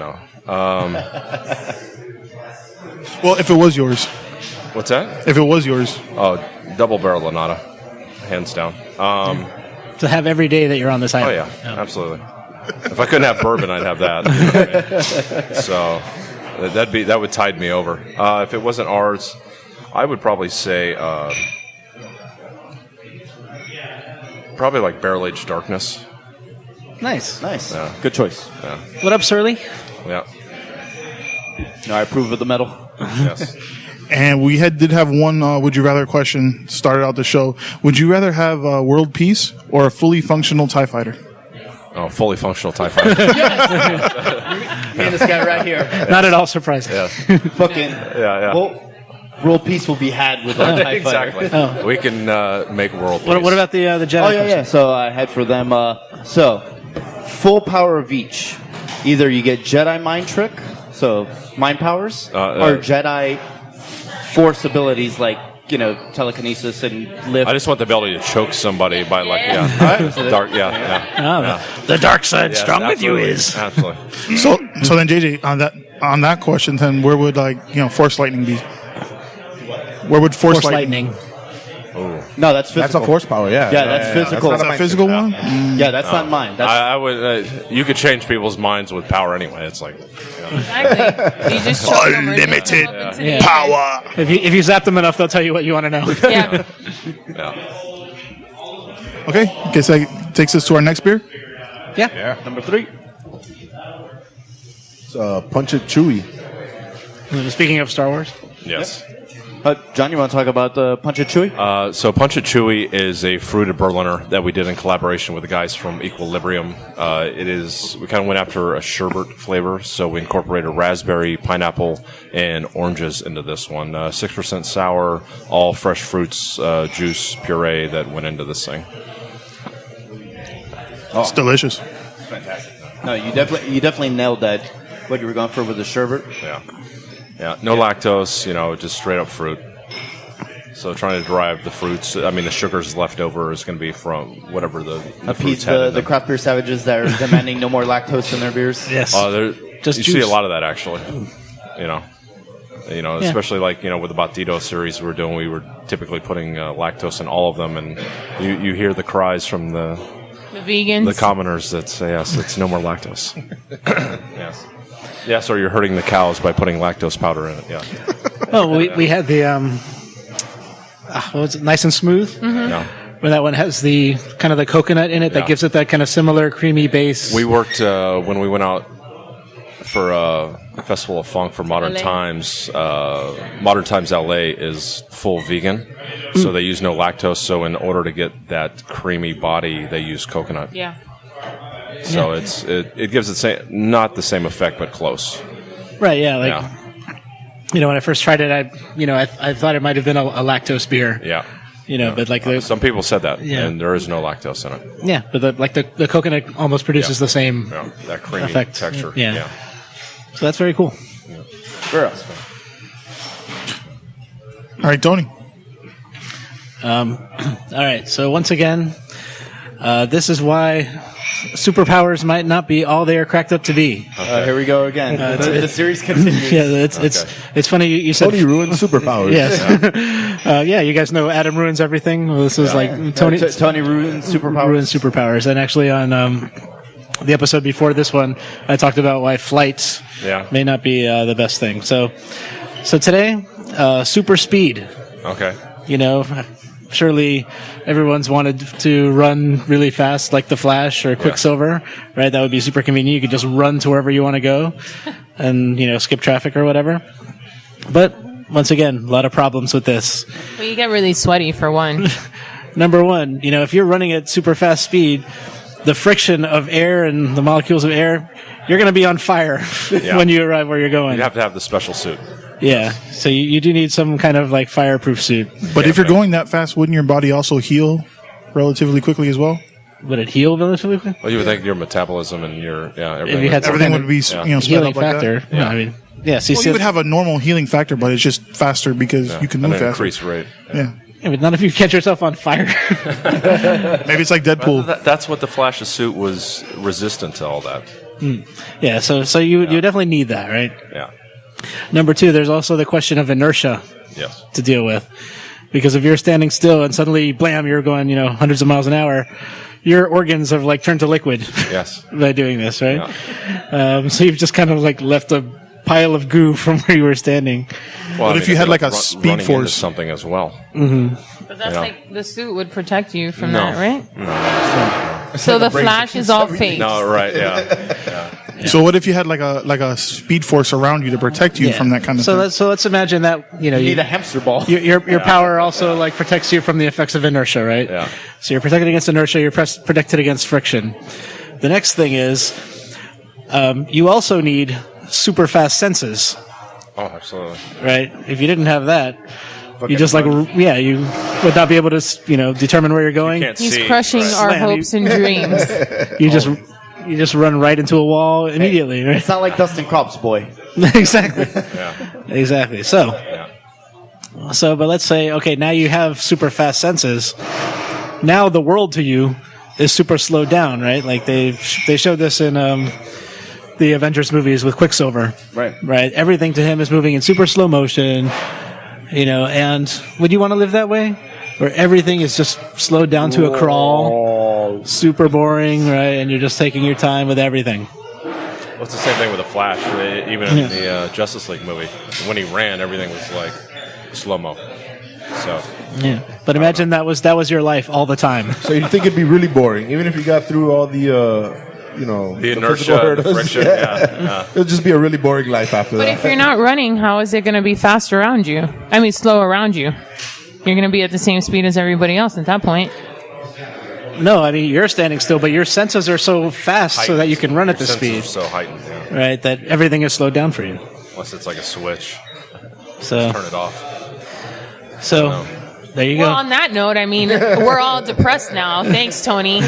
E: Well, if it was yours.
J: What's that?
E: If it was yours.
J: Oh, double barrel lanada, hands down.
F: To have every day that you're on this
J: Oh
F: island.
J: yeah, absolutely. If I couldn't have bourbon, I'd have that. So that would tide me over. If it wasn't ours, I would probably say probably like barrel aged darkness.
F: Nice.
J: Yeah.
H: Good choice.
J: Yeah.
F: What up, Surly?
J: Yeah.
H: No, I approve of the medal.
J: Yes.
E: And we did have one would you rather question started out the show. Would you rather have world peace or a fully functional TIE fighter?
J: Oh, fully functional TIE fighter.
H: Me and this guy right here.
F: Not at all surprising.
J: Yeah.
H: Fucking.
J: Yeah.
H: Well, world peace will be had with a TIE
J: Exactly.
H: fighter.
J: We can make world peace.
F: What about the Jedi?
H: Oh, yeah. So I had for them, full power of each. Either you get Jedi mind trick, so mind powers, or Jedi force abilities like, telekinesis and lift.
J: I just want the ability to choke somebody by dark.
F: The dark side strong with you
J: absolutely.
F: is.
J: Absolutely.
E: So then JJ, on that question, then where would force lightning be? Where would force lightning?
H: No, that's physical.
G: That's a force power, yeah.
H: Yeah, that's physical.
E: That's a physical one?
H: Yeah, that's not mine. That's
J: I would. You could change people's minds with power anyway. It's like
I: Exactly. You just choke them or
E: Unlimited
I: take them up into the air.
E: power.
F: If you zap them enough, they'll tell you what you want to know.
I: Yeah.
J: yeah.
E: Okay, guess that takes us to our next beer.
F: Yeah.
H: number 3.
G: It's Punch It Chewy.
F: Speaking of Star Wars.
J: Yes.
H: John, you want to talk about Punch It Chewy?
J: So Punch It Chewy is a fruited Berliner that we did in collaboration with the guys from Equilibrium. We kind of went after a sherbet flavor, so we incorporated raspberry, pineapple, and oranges into this one. 6% sour, all fresh fruits, juice, puree that went into this thing.
E: It's delicious.
H: Fantastic. No, you definitely nailed that. What you were going for with the sherbet?
J: Yeah, no lactose, just straight up fruit. So trying to derive the fruits. I mean, the sugars left over is going to be from whatever the
H: Appease
J: fruits had in
H: the
J: them.
H: craft beer savages that are demanding no more lactose in their beers.
F: Yes.
J: You see a lot of that actually. Especially like with the Battido series we were typically putting lactose in all of them, and you hear the cries from the
I: vegans,
J: the commoners that say yes, it's no more lactose. Yes, or you're hurting the cows by putting lactose powder in it. Yeah.
F: Oh, we had the what was it, Nice and Smooth?
J: Yeah.
F: Where that one has the kind of the coconut in it that gives it that kind of similar creamy base.
J: We worked when we went out for Festival of Funk for Modern
I: LA.
J: Times. Modern Times LA is full vegan, so they use no lactose. So in order to get that creamy body, they use coconut.
I: Yeah.
J: So it gives it not the same effect, but close.
F: Right. Yeah. When I first tried it, I thought it might have been a lactose beer.
J: Yeah.
F: But
J: some people said that,
F: Yeah.
J: and there is no lactose in it.
F: Yeah, but the coconut almost produces the same
J: that creamy
F: effect.
J: texture.
F: Yeah. So that's very cool.
H: Where else?
E: All right, Tony.
F: All right. So once again, this is why superpowers might not be all they are cracked up to be.
H: Here we go again. The series continues.
F: Yeah, it's funny you said
G: Tony ruined superpowers.
F: Yes. You guys know Adam ruins everything. Well, this is like Tony
H: ruins superpowers.
F: Ruins superpowers. And actually on the episode before this one, I talked about why flights may not be the best thing. So today, super speed.
J: Okay.
F: Surely everyone's wanted to run really fast like the Flash or Quicksilver, right? That would be super convenient. You could just run to wherever you want to go and, skip traffic or whatever. But once again, a lot of problems with this.
I: Well, you get really sweaty for one.
F: Number one, if you're running at super fast speed the friction of air and the molecules of air, you're going to be on fire when you arrive where you're going.
J: You have to have the special suit.
F: Yeah, so you do need some kind of like fireproof suit.
E: But if you're going that fast, wouldn't your body also heal relatively quickly as well?
F: Would it heal relatively quickly?
J: Well, you would think your metabolism and your everything.
F: If you had
E: Everything would be sped
F: healing
E: up like
F: factor.
E: that.
F: No, I mean, yeah. See,
E: Well, you would have a normal healing factor, but it's just faster because you can move
J: and an
E: faster.
J: increased rate.
E: Yeah.
F: Yeah, but not if you catch yourself on fire.
E: Maybe it's like Deadpool.
J: That's what the Flash's suit was resistant to all that.
F: Yeah, so you definitely need that, right?
J: Yeah.
F: Number 2, there's also the question of inertia
J: Yes.
F: to deal with. Because if you're standing still and suddenly, blam, you're going, hundreds of miles an hour, your organs have like turned to liquid
J: Yes.
F: by doing this, right? So you've just kind of like left a pile of goo from where you were standing.
J: Well,
E: But if you had like a speed
J: running into
E: force,
J: something as well.
I: But that's like the suit would protect you from that, right?
J: No.
I: So the Flash is all fake.
J: No, right? Yeah.
E: so what if you had like a speed force around you to protect you from that kind of thing?
F: Let's imagine that
H: You need a hamster ball.
F: your power also like protects you from the effects of inertia, right?
J: Yeah.
F: So you're protected against inertia. You're protected against friction. The next thing is you also need super fast senses,
J: Oh, absolutely.
F: right? If you didn't have that, you just you would not be able to determine where you're going.
J: Can't
I: He's
J: see.
I: crushing
J: Right.
I: our
F: Slam
I: hopes and dreams.
F: You just run right into a wall immediately, right?
H: It's not like Dustin Crop's boy.
F: Exactly.
J: Yeah.
F: Exactly. So, but let's say, okay, now you have super fast senses. Now the world to you is super slowed down, right? Like they showed this in the Avengers movies with Quicksilver. Right. Everything to him is moving in super slow motion, and would you want to live that way? Where everything is just slowed down to a crawl, super boring, right? And you're just taking your time with everything.
J: Well, it's the same thing with the Flash. Even in the Justice League movie, when he ran, everything was like slow mo. So.
F: Yeah, but imagine that was your life all the time.
G: So you think it'd be really boring, even if you got through all the
J: the inertia, the friction. Yeah.
G: It'll just be a really boring life after
I: But
G: that.
I: if you're not running, how is it going to be fast around you? I mean, slow around you. You're going to be at the same speed as everybody else at that point.
F: No, I mean you're standing still, but your senses are so fast so that you can run at the
J: Your
F: speed.
J: senses are so heightened, yeah.
F: Right, that everything is slowed down for you.
J: Unless it's like a switch.
F: So
J: Turn it off.
F: So there you go.
I: Well, on that note, I mean, we're all depressed now. Thanks, Tony.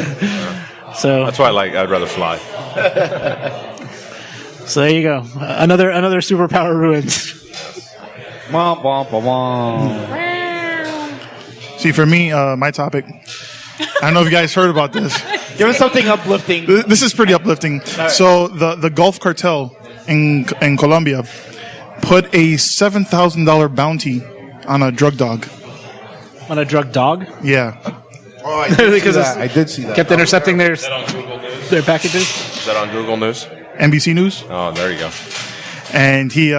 F: So
J: that's why I'd rather fly.
F: So there you go. Another superpower ruined.
H: Womp, womp, womp.
E: See, for me, my topic, I don't know if you guys heard about this.
H: Give us something uplifting.
E: This is pretty uplifting.
H: right.
E: So the Gulf cartel in Colombia put a $7,000 bounty on a drug dog.
F: On a drug dog?
E: Yeah.
G: Oh, I did see that. I did see that.
F: Kept intercepting their packages.
J: Is that on Google News?
E: NBC News.
J: Oh, there you go.
E: And he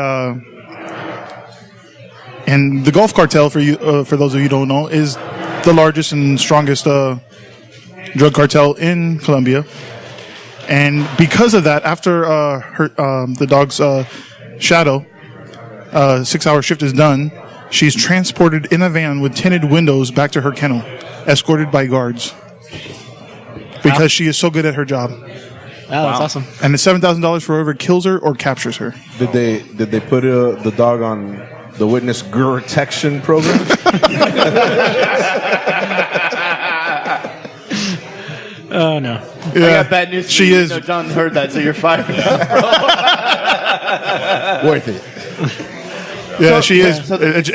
E: and the Gulf cartel, for those of you who don't know, is the largest and strongest drug cartel in Colombia. And because of that, after the dog's shadow 6-hour shift is done, she's transported in a van with tinted windows back to her kennel, escorted by guards, because she is so good at her job.
F: Wow, that's awesome.
E: And it's $7,000 for whoever kills her or captures her.
G: Did they put the dog on the witness protection program?
F: Oh no!
H: I got bad news.
E: She is.
H: No, John heard that, so you're fired.
G: Worth it.
E: Yeah, she is.
H: so
E: It's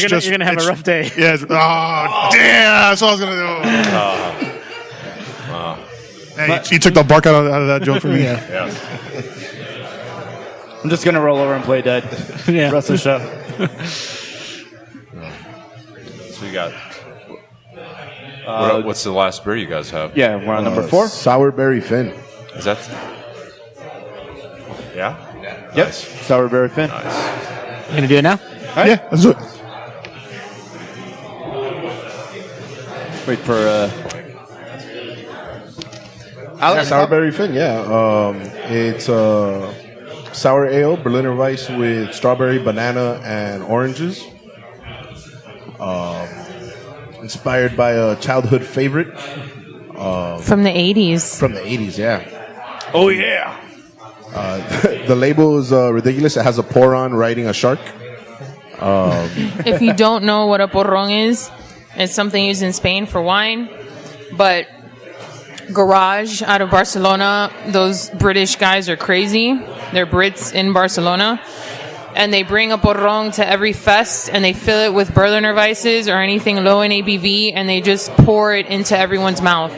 F: You're
E: just
F: gonna have a rough day.
E: Yeah. Damn! That's what I was gonna do. Hey, you took the bark out of that joke for me.
J: Yeah.
H: I'm just gonna roll over and play dead.
F: Yeah.
H: Rest of the show.
J: So we got. What's the last beer you guys have?
H: Yeah, we're on number 4.
G: Sourberry Finn.
J: Is that? Yeah.
H: Yep. Sourberry Finn.
J: Nice.
F: You gonna do it now?
E: Yeah, let's do it.
H: Wait for
G: Alex, Sourberry Finn, yeah. It's sour ale, Berliner Weiss with strawberry, banana, and oranges. Inspired by a childhood favorite.
I: From the 80s.
G: From the 80s, yeah.
C: Oh yeah.
G: The label is ridiculous. It has a poron riding a shark.
I: If you don't know what a porrón is, it's something used in Spain for wine. But Garage out of Barcelona, those British guys are crazy. They're Brits in Barcelona. And they bring a porrón to every fest, and they fill it with Berliner Weisses or anything low in ABV, and they just pour it into everyone's mouth.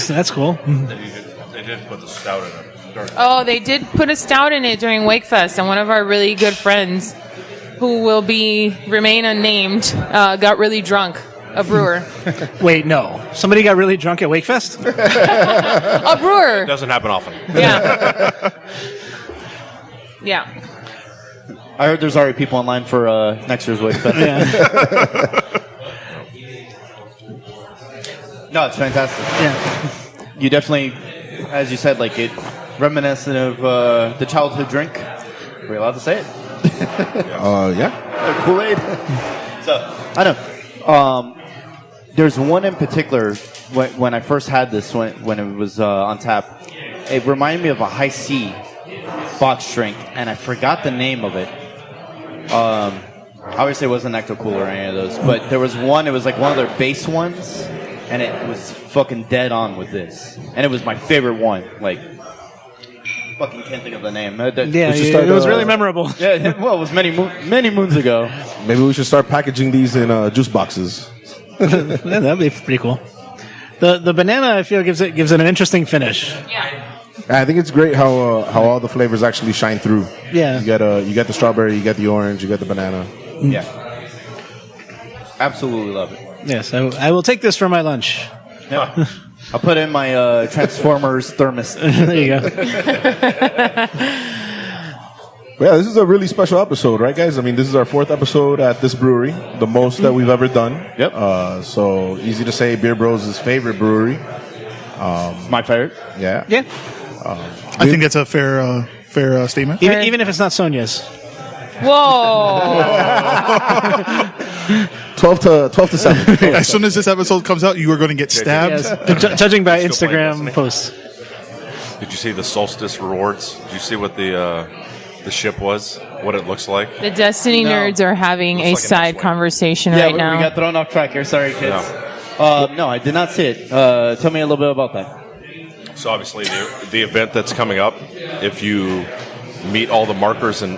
F: That's cool.
J: They did put the stout in it.
I: Oh, they did put a stout in it during Wakefest, and one of our really good friends, who will remain unnamed, got really drunk. A brewer.
F: Wait, no. Somebody got really drunk at Wakefest?
I: A brewer.
J: It doesn't happen often.
I: Yeah. Yeah.
H: I heard there's already people online for next year's Wakefest.
F: Yeah.
H: No, it's fantastic.
F: Yeah.
H: You definitely, as you said, like it reminiscent of the childhood drink. Are we allowed to say it?
G: Yeah.
H: Kool-Aid. So I know. There's one in particular when I first had this when it was on tap. It reminded me of a High C box drink, and I forgot the name of it. Obviously, it wasn't Ecto Cooler or any of those, but there was one. It was like one of their base ones, and it was fucking dead on with this, and it was my favorite one. Like, fucking can't think of the name.
F: It was really memorable.
H: Yeah, well, it was many moons ago.
G: Maybe we should start packaging these in juice boxes.
F: Yeah, that'd be pretty cool. The banana, I feel, gives it an interesting finish.
I: Yeah.
G: I think it's great how all the flavors actually shine through.
F: Yeah.
G: You got the strawberry, you got the orange, you got the banana.
H: Yeah. Absolutely love it.
F: Yes, I will take this for my lunch.
H: Yeah. I'll put in my Transformers thermos.
F: There you go.
G: Yeah, this is a really special episode, right, guys? I mean, this is our 4th episode at this brewery, the most that we've ever done.
H: Yep.
G: So easy to say, Beer Bros' favorite brewery.
H: My favorite.
G: Yeah.
F: Yeah.
E: I think that's a fair statement.
F: Even if it's not Sonia's.
I: Whoa.
G: 12 to 7.
E: As soon as this episode comes out, you are going to get stabbed.
F: Yes. Judging by
J: Still playing
F: Instagram
J: Destiny?
F: posts.
J: Did you see the solstice rewards? Did you see what the ship was? What it looks like?
I: The Destiny nerds are having a
J: Looks like an
I: side
J: X-Wing.
I: conversation
H: Yeah,
I: right
H: we
I: now.
H: got thrown off track here. Sorry, kids. No, I did not see it. Tell me a little bit about that.
J: So obviously the event that's coming up, if you meet all the markers and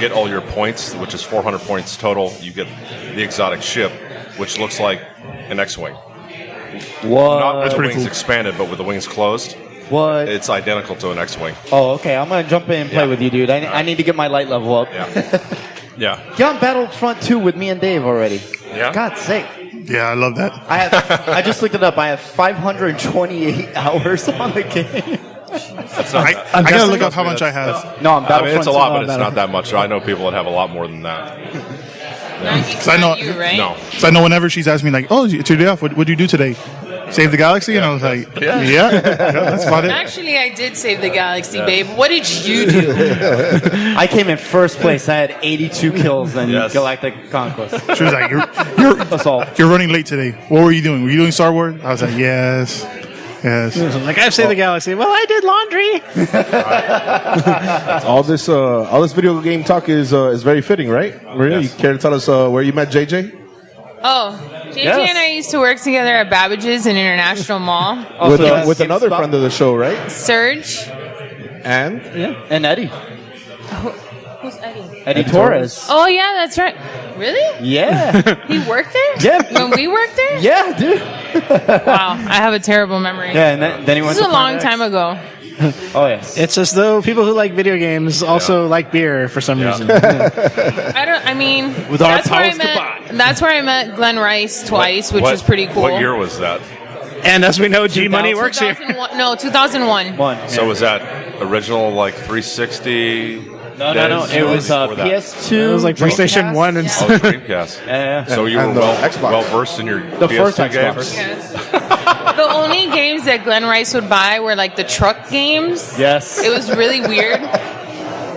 J: get all your points, which is 400 points total, you get the exotic ship, which looks like an X-Wing.
H: What?
J: Not with the
E: pretty
J: wings
E: cool.
J: expanded, but with the wings closed.
H: What?
J: It's identical to an X-Wing.
H: Oh, okay. I'm going to jump in and play
J: Yeah.
H: with you, dude. I need to get my light level up.
J: Yeah. Yeah.
H: Get on Battlefront 2 with me and Dave already.
J: Yeah?
H: God's sake.
E: Yeah, I love that.
H: I just looked it up. I have 528 hours on the game.
E: I gotta look up how much I have.
H: No, I'm
J: I
H: Battlefront
J: mean, it's a lot,
H: 2.
J: but it's not that much. I know people that have a lot more than that.
I: It's
E: I know-
I: not you, right?
J: No.
E: So I know whenever she's asked me like, "Oh, it's your day off. What'd you do today? Save the galaxy?" And I was like, "Yeah, that's about it."
I: Actually, I did save the galaxy, babe. What did you do?
H: I came in first place. I had 82 kills in
J: Yes.
H: Galactic Conquest.
E: She was like,
H: Assault.
E: "You're running late today. What were you doing? Were you doing Star Wars?" I was like, "Yes."
F: Like, I've saved the galaxy. Well, I did laundry.
G: All this video game talk is very fitting, right? Maria,
J: Yes.
G: you care to tell us where you met JJ?
I: Oh, JJ
H: Yes.
I: and I used to work together at Babbage's in International Mall.
G: With another
H: GameStop.
G: friend of the show, right?
I: Serge.
G: And
H: And Eddie.
I: Who's Eddie?
H: Eddie Torres.
I: Oh, yeah, that's right. Really?
H: Yeah.
I: He worked there?
H: Yeah.
I: When we worked there?
H: Yeah, dude.
I: Wow, I have a terrible memory.
H: Yeah, and then he went
I: This is
H: to
I: a long
H: Planet X.
I: time ago.
H: Oh, yes.
F: It's as though people who like video games also like beer for some reason.
I: With
H: our
I: that's where I
H: powers
I: met.
H: combined.
I: That's where I met Glenn Rice twice, which
J: What-
I: was pretty cool.
J: What year was that?
F: And as we know, G Money works here.
I: 2001, no, 2001.
H: One.
J: So was that original like 360?
H: No.
J: days?
H: It was
J: Before that?
H: PS2.
F: It was like PlayStation
H: Dreamcast.
F: 1 and
J: Oh,
F: stuff.
J: Dreamcast.
H: Yeah.
J: So you were
G: And the Xbox.
J: well versed in your
H: The
J: PS2
H: first Xbox.
J: games.
I: Yes. The only games that Glenn Rice would buy were like the truck games.
H: Yes.
I: It was really weird.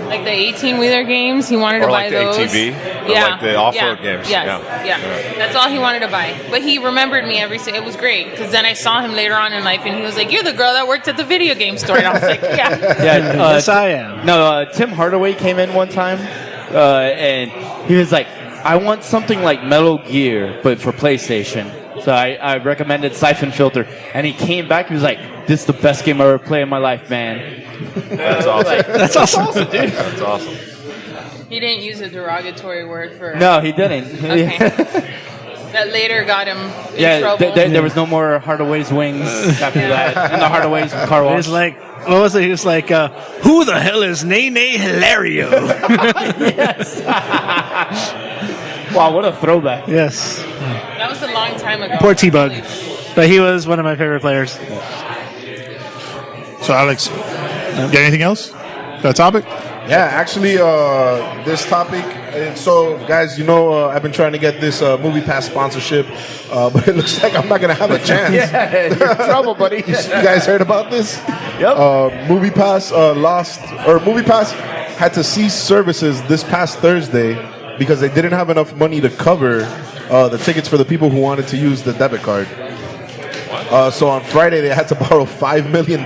I: Like the 18-wheeler games, he wanted to
J: Or
I: buy
J: like the
I: those.
J: ATV? Or like the off-road games?
I: Yes,
J: Yeah.
I: That's all he wanted to buy. But he remembered me it was great, because then I saw him later on in life, and he was like, "You're the girl that worked at the video game store." And I was like, "Yeah."
F: Yes, I am.
H: No, Tim Hardaway came in one time, and he was like, "I want something like Metal Gear, but for PlayStation." So I recommended Siphon Filter, and he came back. He was like, "This is the best game I ever played in my life, man."
J: That's awesome.
F: That's awesome,
H: dude.
J: That's awesome.
I: He didn't use a derogatory word for.
H: No, he didn't.
I: Okay. That later got him in trouble.
H: There was no more Hardaway's wings after that, and the Hardaway's car
F: He
H: wash.
F: was like, what was it? He was like, who the hell is Nene Hilario?
H: Yes. Wow, what a throwback.
F: Yes.
I: That was a long time ago.
F: Poor T-Bug. But he was one of my favorite players.
E: So, Alex, got anything else? That topic?
G: Yeah, actually, this topic. So, guys, I've been trying to get this MoviePass sponsorship, but it looks like I'm not gonna have a chance.
H: Yeah, you're in trouble, buddy.
G: You guys heard about this?
H: Yep.
G: MoviePass MoviePass had to cease services this past Thursday because they didn't have enough money to cover the tickets for the people who wanted to use the debit card. So on Friday, they had to borrow $5 million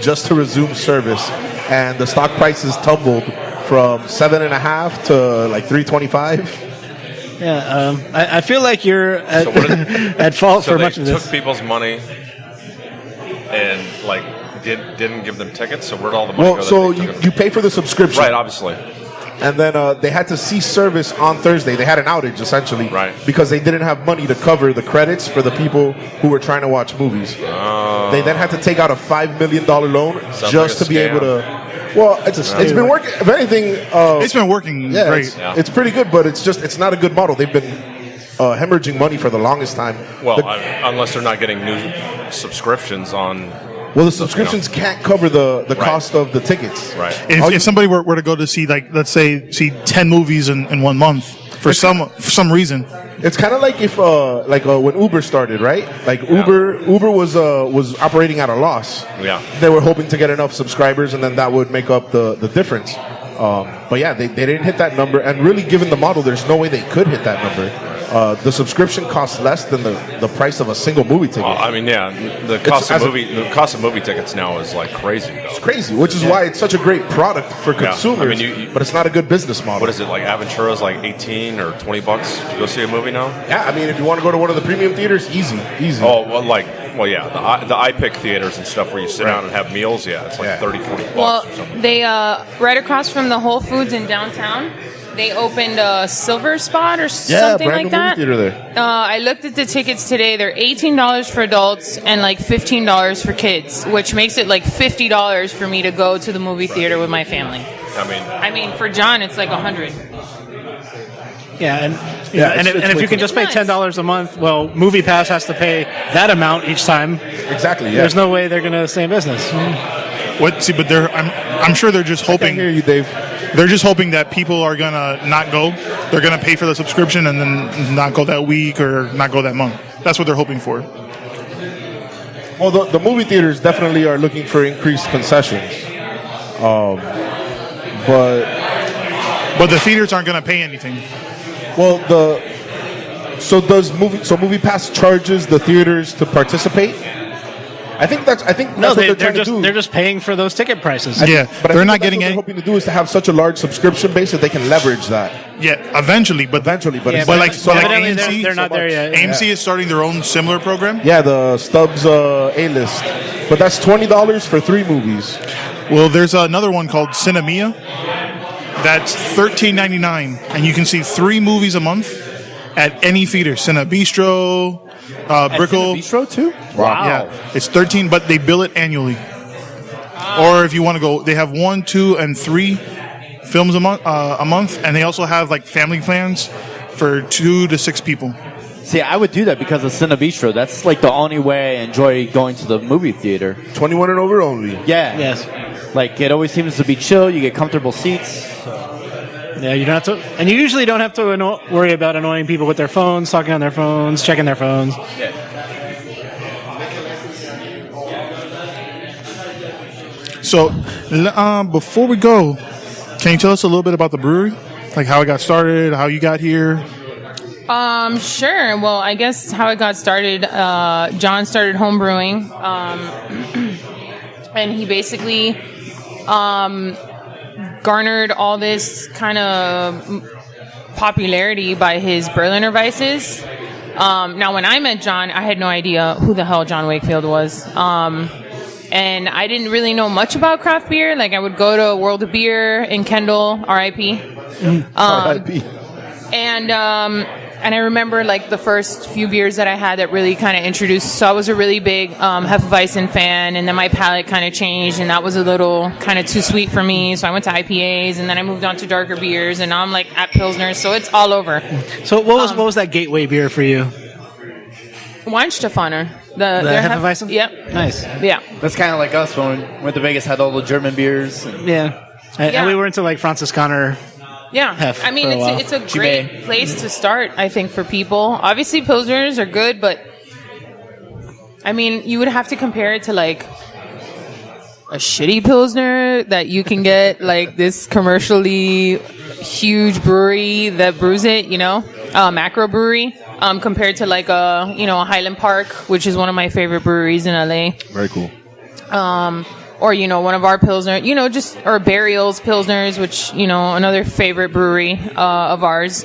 G: just to resume service, and the stock prices tumbled from 7.5 to like 325.
F: Yeah, I feel like you're at fault for much of
J: So they
F: this.
J: took people's money and didn't give them tickets. So where'd all the money go?
G: Well, so
J: that they took
G: you pay for the subscription,
J: right? Obviously.
G: and then they had to cease service on Thursday. They had an outage essentially,
J: Right.
G: Because they didn't have money to cover the credits for the people who were trying to watch movies. They then had to take out a $5 million loan
J: Sounds
G: just
J: like a
G: to be able
J: scam.
G: to. Well, it's been working. If anything,
E: It's been working
G: yeah,
E: great.
G: it's pretty good, but it's not a good model. They've been hemorrhaging money for the longest time.
J: Well, unless they're not getting new subscriptions on.
G: Well, the subscriptions can't cover the
J: Right.
G: cost of the tickets.
J: Right.
E: If somebody were to go to see, like, let's say, 10 movies in 1 month for some reason,
G: It's kind of like if when Uber started, right? Like Uber was operating at a loss.
J: Yeah.
G: They were hoping to get enough subscribers, and then that would make up the difference. But yeah, they didn't hit that number, and really, given the model, there's no way they could hit that number. The subscription costs less than the price of a single movie ticket.
J: I mean, yeah, the cost of movie tickets now is like crazy. Though.
G: It's crazy, which is why it's such a great product for
J: Yeah.
G: consumers.
J: I mean,
G: but it's not a good business model.
J: What is it like? Aventura's like $18 or $20 to go see a movie now.
G: Yeah, I mean, if you want to go to one of the premium theaters, easy.
J: Oh, yeah, the iPick theaters and stuff where you sit down and have meals. Yeah, it's like $30-$40
I: Well,
J: or something.
I: they right across from the Whole Foods in downtown, they opened a Silver Spot or something
G: brand
I: like
G: new
I: that.
G: movie theater there.
I: I looked at the tickets today. They're $18 for adults and like $15 for kids, which makes it like $50 for me to go to the movie theater with my family. I mean, for John, it's like $100.
F: Yeah, and
G: it's
F: if you can just pay
I: nuts.
F: $10 a month, well, MoviePass has to pay that amount each time.
G: Exactly. Yeah.
F: There's no way they're going to stay in business.
E: but I'm sure they're just hoping.
G: I hear you, Dave.
E: They're just hoping that people are gonna not go. They're gonna pay for the subscription and then not go that week or not go that month. That's what they're hoping for.
G: Well, the movie theaters definitely are looking for increased concessions, but
E: the theaters aren't gonna pay anything.
G: Well, MoviePass charges the theaters to participate. I think that's what they're trying to do.
F: They're just paying for those ticket prices.
E: Yeah,
G: But
E: they're
G: I
E: not
G: think
E: getting
G: what
E: any.
G: they're hoping to do is to have such a large subscription base that they can leverage that.
E: Yeah, eventually, but
G: Yeah,
E: like
F: evidently
E: AMC,
F: they're not there yet.
E: AMC is starting their own similar program.
G: Yeah, the Stubbs A-list, but that's $20 for 3 movies.
E: Well, there's another one called Cinemia. That's $13.99, and you can see 3 movies a month at any theater. Cine Bistro, Brickell.
H: Bistro too?
G: Wow.
E: Yeah, it's 13, but they bill it annually. Or if you want to go, they have 1, 2, and 3 films a month, and they also have like family plans for 2 to 6 people.
H: See, I would do that because of Cine Bistro. That's like the only way I enjoy going to the movie theater.
G: 21 and over only.
H: Yeah.
F: Yes.
H: Like, it always seems to be chill. You get comfortable seats.
F: Yeah, you don't have to, and you usually don't have to worry about annoying people with their phones, talking on their phones, checking their phones.
E: So, before we go, Can you tell us a little bit about the brewery? Like how it got started, how you got here?
I: Sure. Well, I guess how it got started, John started home brewing, and he basically garnered all this kind of popularity by his Berliner Weisses. Now, when I met John, I had no idea who the hell John Wakefield was. And I didn't really know much about craft beer. Like, I would go to World of Beer in Kendall, R.I.P.
G: R.I.P.
I: And I remember, like, the first few beers that I had that really kind of introduced. So I was a really big Hefeweizen fan, and then my palate kind of changed, and that was a little kind of too sweet for me. So I went to IPAs, and then I moved on to darker beers, and now I'm, like, at Pilsner. So it's all over.
F: So what was that gateway beer for you?
I: Weinstefaner.
F: The Hefeweizen?
I: Yep.
F: Nice.
I: Yeah.
H: That's kind of like us when we went to Vegas, had all the German beers.
F: Yeah. And we were into like Franziskaner.
I: Yeah.
F: Hef
I: I mean, it's a great place to start, I think, for people. Obviously, Pilsners are good, but I mean, you would have to compare it to like a shitty Pilsner that you can get like this commercially huge brewery that brews it, you know, macro brewery. Compared to like a Highland Park, which is one of my favorite breweries in LA.
G: Very cool.
I: Or, one of our Pilsner, or Burial's Pilsners, which, another favorite brewery of ours.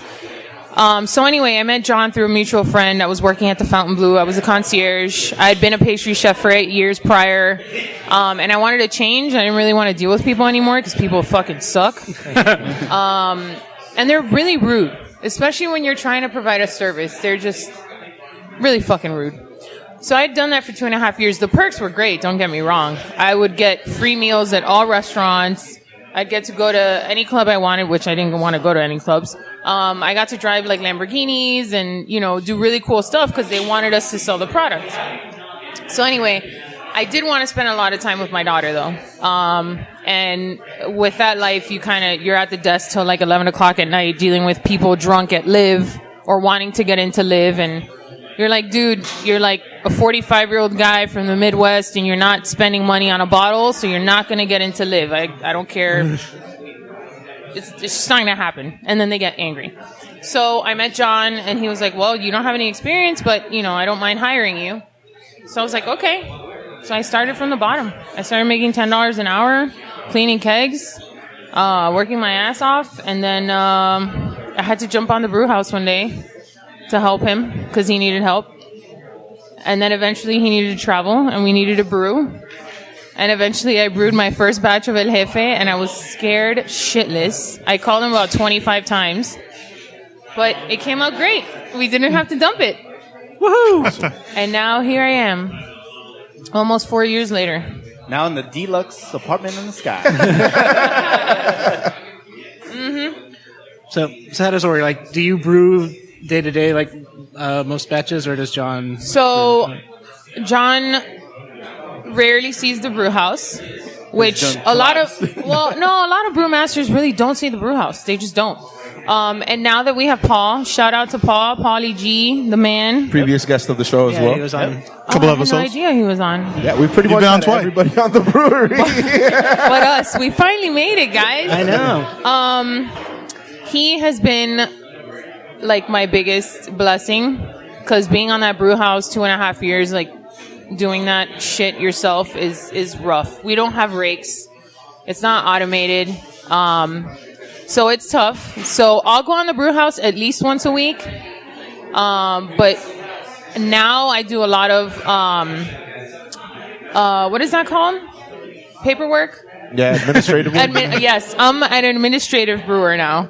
I: So anyway, I met John through a mutual friend. I was working at the Fountain Blue. I was a concierge. I had been a pastry chef for 8 years prior. And I wanted to change. I didn't really want to deal with people anymore because people fucking suck. And they're really rude. Especially when you're trying to provide a service. They're just really fucking rude. So I had done that for 2.5 years. The perks were great, don't get me wrong. I would get free meals at all restaurants. I'd get to go to any club I wanted, which I didn't want to go to any clubs. I got to drive like Lamborghinis and, do really cool stuff because they wanted us to sell the product. So anyway, I did want to spend a lot of time with my daughter though. And with that life, you're at the desk till like 11 o'clock at night dealing with people drunk at Live or wanting to get into Live. And you're like, dude, you're like a 45-year-old guy from the Midwest and you're not spending money on a bottle. So you're not going to get into Live. I don't care. It's just not going to happen. And then they get angry. So I met John and he was like, well, you don't have any experience, but I don't mind hiring you. So I was like, okay. So I started from the bottom. I started making $10 an hour, cleaning kegs, working my ass off, and then I had to jump on the brew house one day to help him because he needed help. And then eventually he needed to travel, and we needed a brew. And eventually I brewed my first batch of El Jefe, and I was scared shitless. I called him about 25 times, but it came out great. We didn't have to dump it. Woohoo! And now here I am. Almost 4 years later.
H: Now in the deluxe apartment in the sky.
I: Mm-hmm.
F: So how does it work? Like, do you brew day to day, like most batches, or does John?
I: So, John rarely sees the brew house, which a lot of brewmasters really don't see the brew house. They just don't. And now that we have Paul, shout out to Paul, Paulie G, the man.
G: Previous guest of the show as well.
F: He was on
E: a couple episodes.
I: I had no idea he was on.
G: Yeah, we've pretty much
E: been on
G: had
E: twice.
G: everybody on the brewery.
I: But us, we finally made it, guys.
F: I know.
I: He has been like my biggest blessing because being on that brew house 2.5 years, like doing that shit yourself is rough. We don't have rakes. It's not automated. So it's tough. So I'll go on the brew house at least once a week. But now I do a lot of, what is that called? Paperwork?
G: Yeah, administrative.
I: Yes, I'm an administrative brewer now.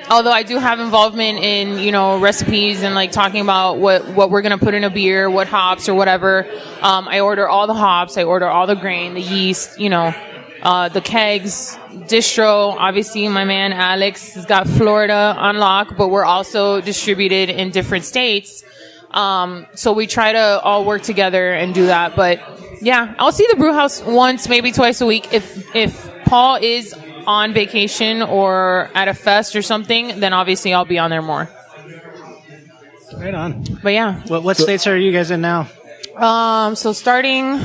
I: Although I do have involvement in, recipes and like talking about what we're going to put in a beer, what hops or whatever. I order all the hops. I order all the grain, the yeast, the kegs, distro. Obviously, my man Alex has got Florida on lock, but we're also distributed in different states. So we try to all work together and do that. But yeah, I'll see the brew house once, maybe twice a week. If Paul is on vacation or at a fest or something, then obviously I'll be on there more.
F: Right on.
I: But yeah.
F: What states are you guys in now?
I: So starting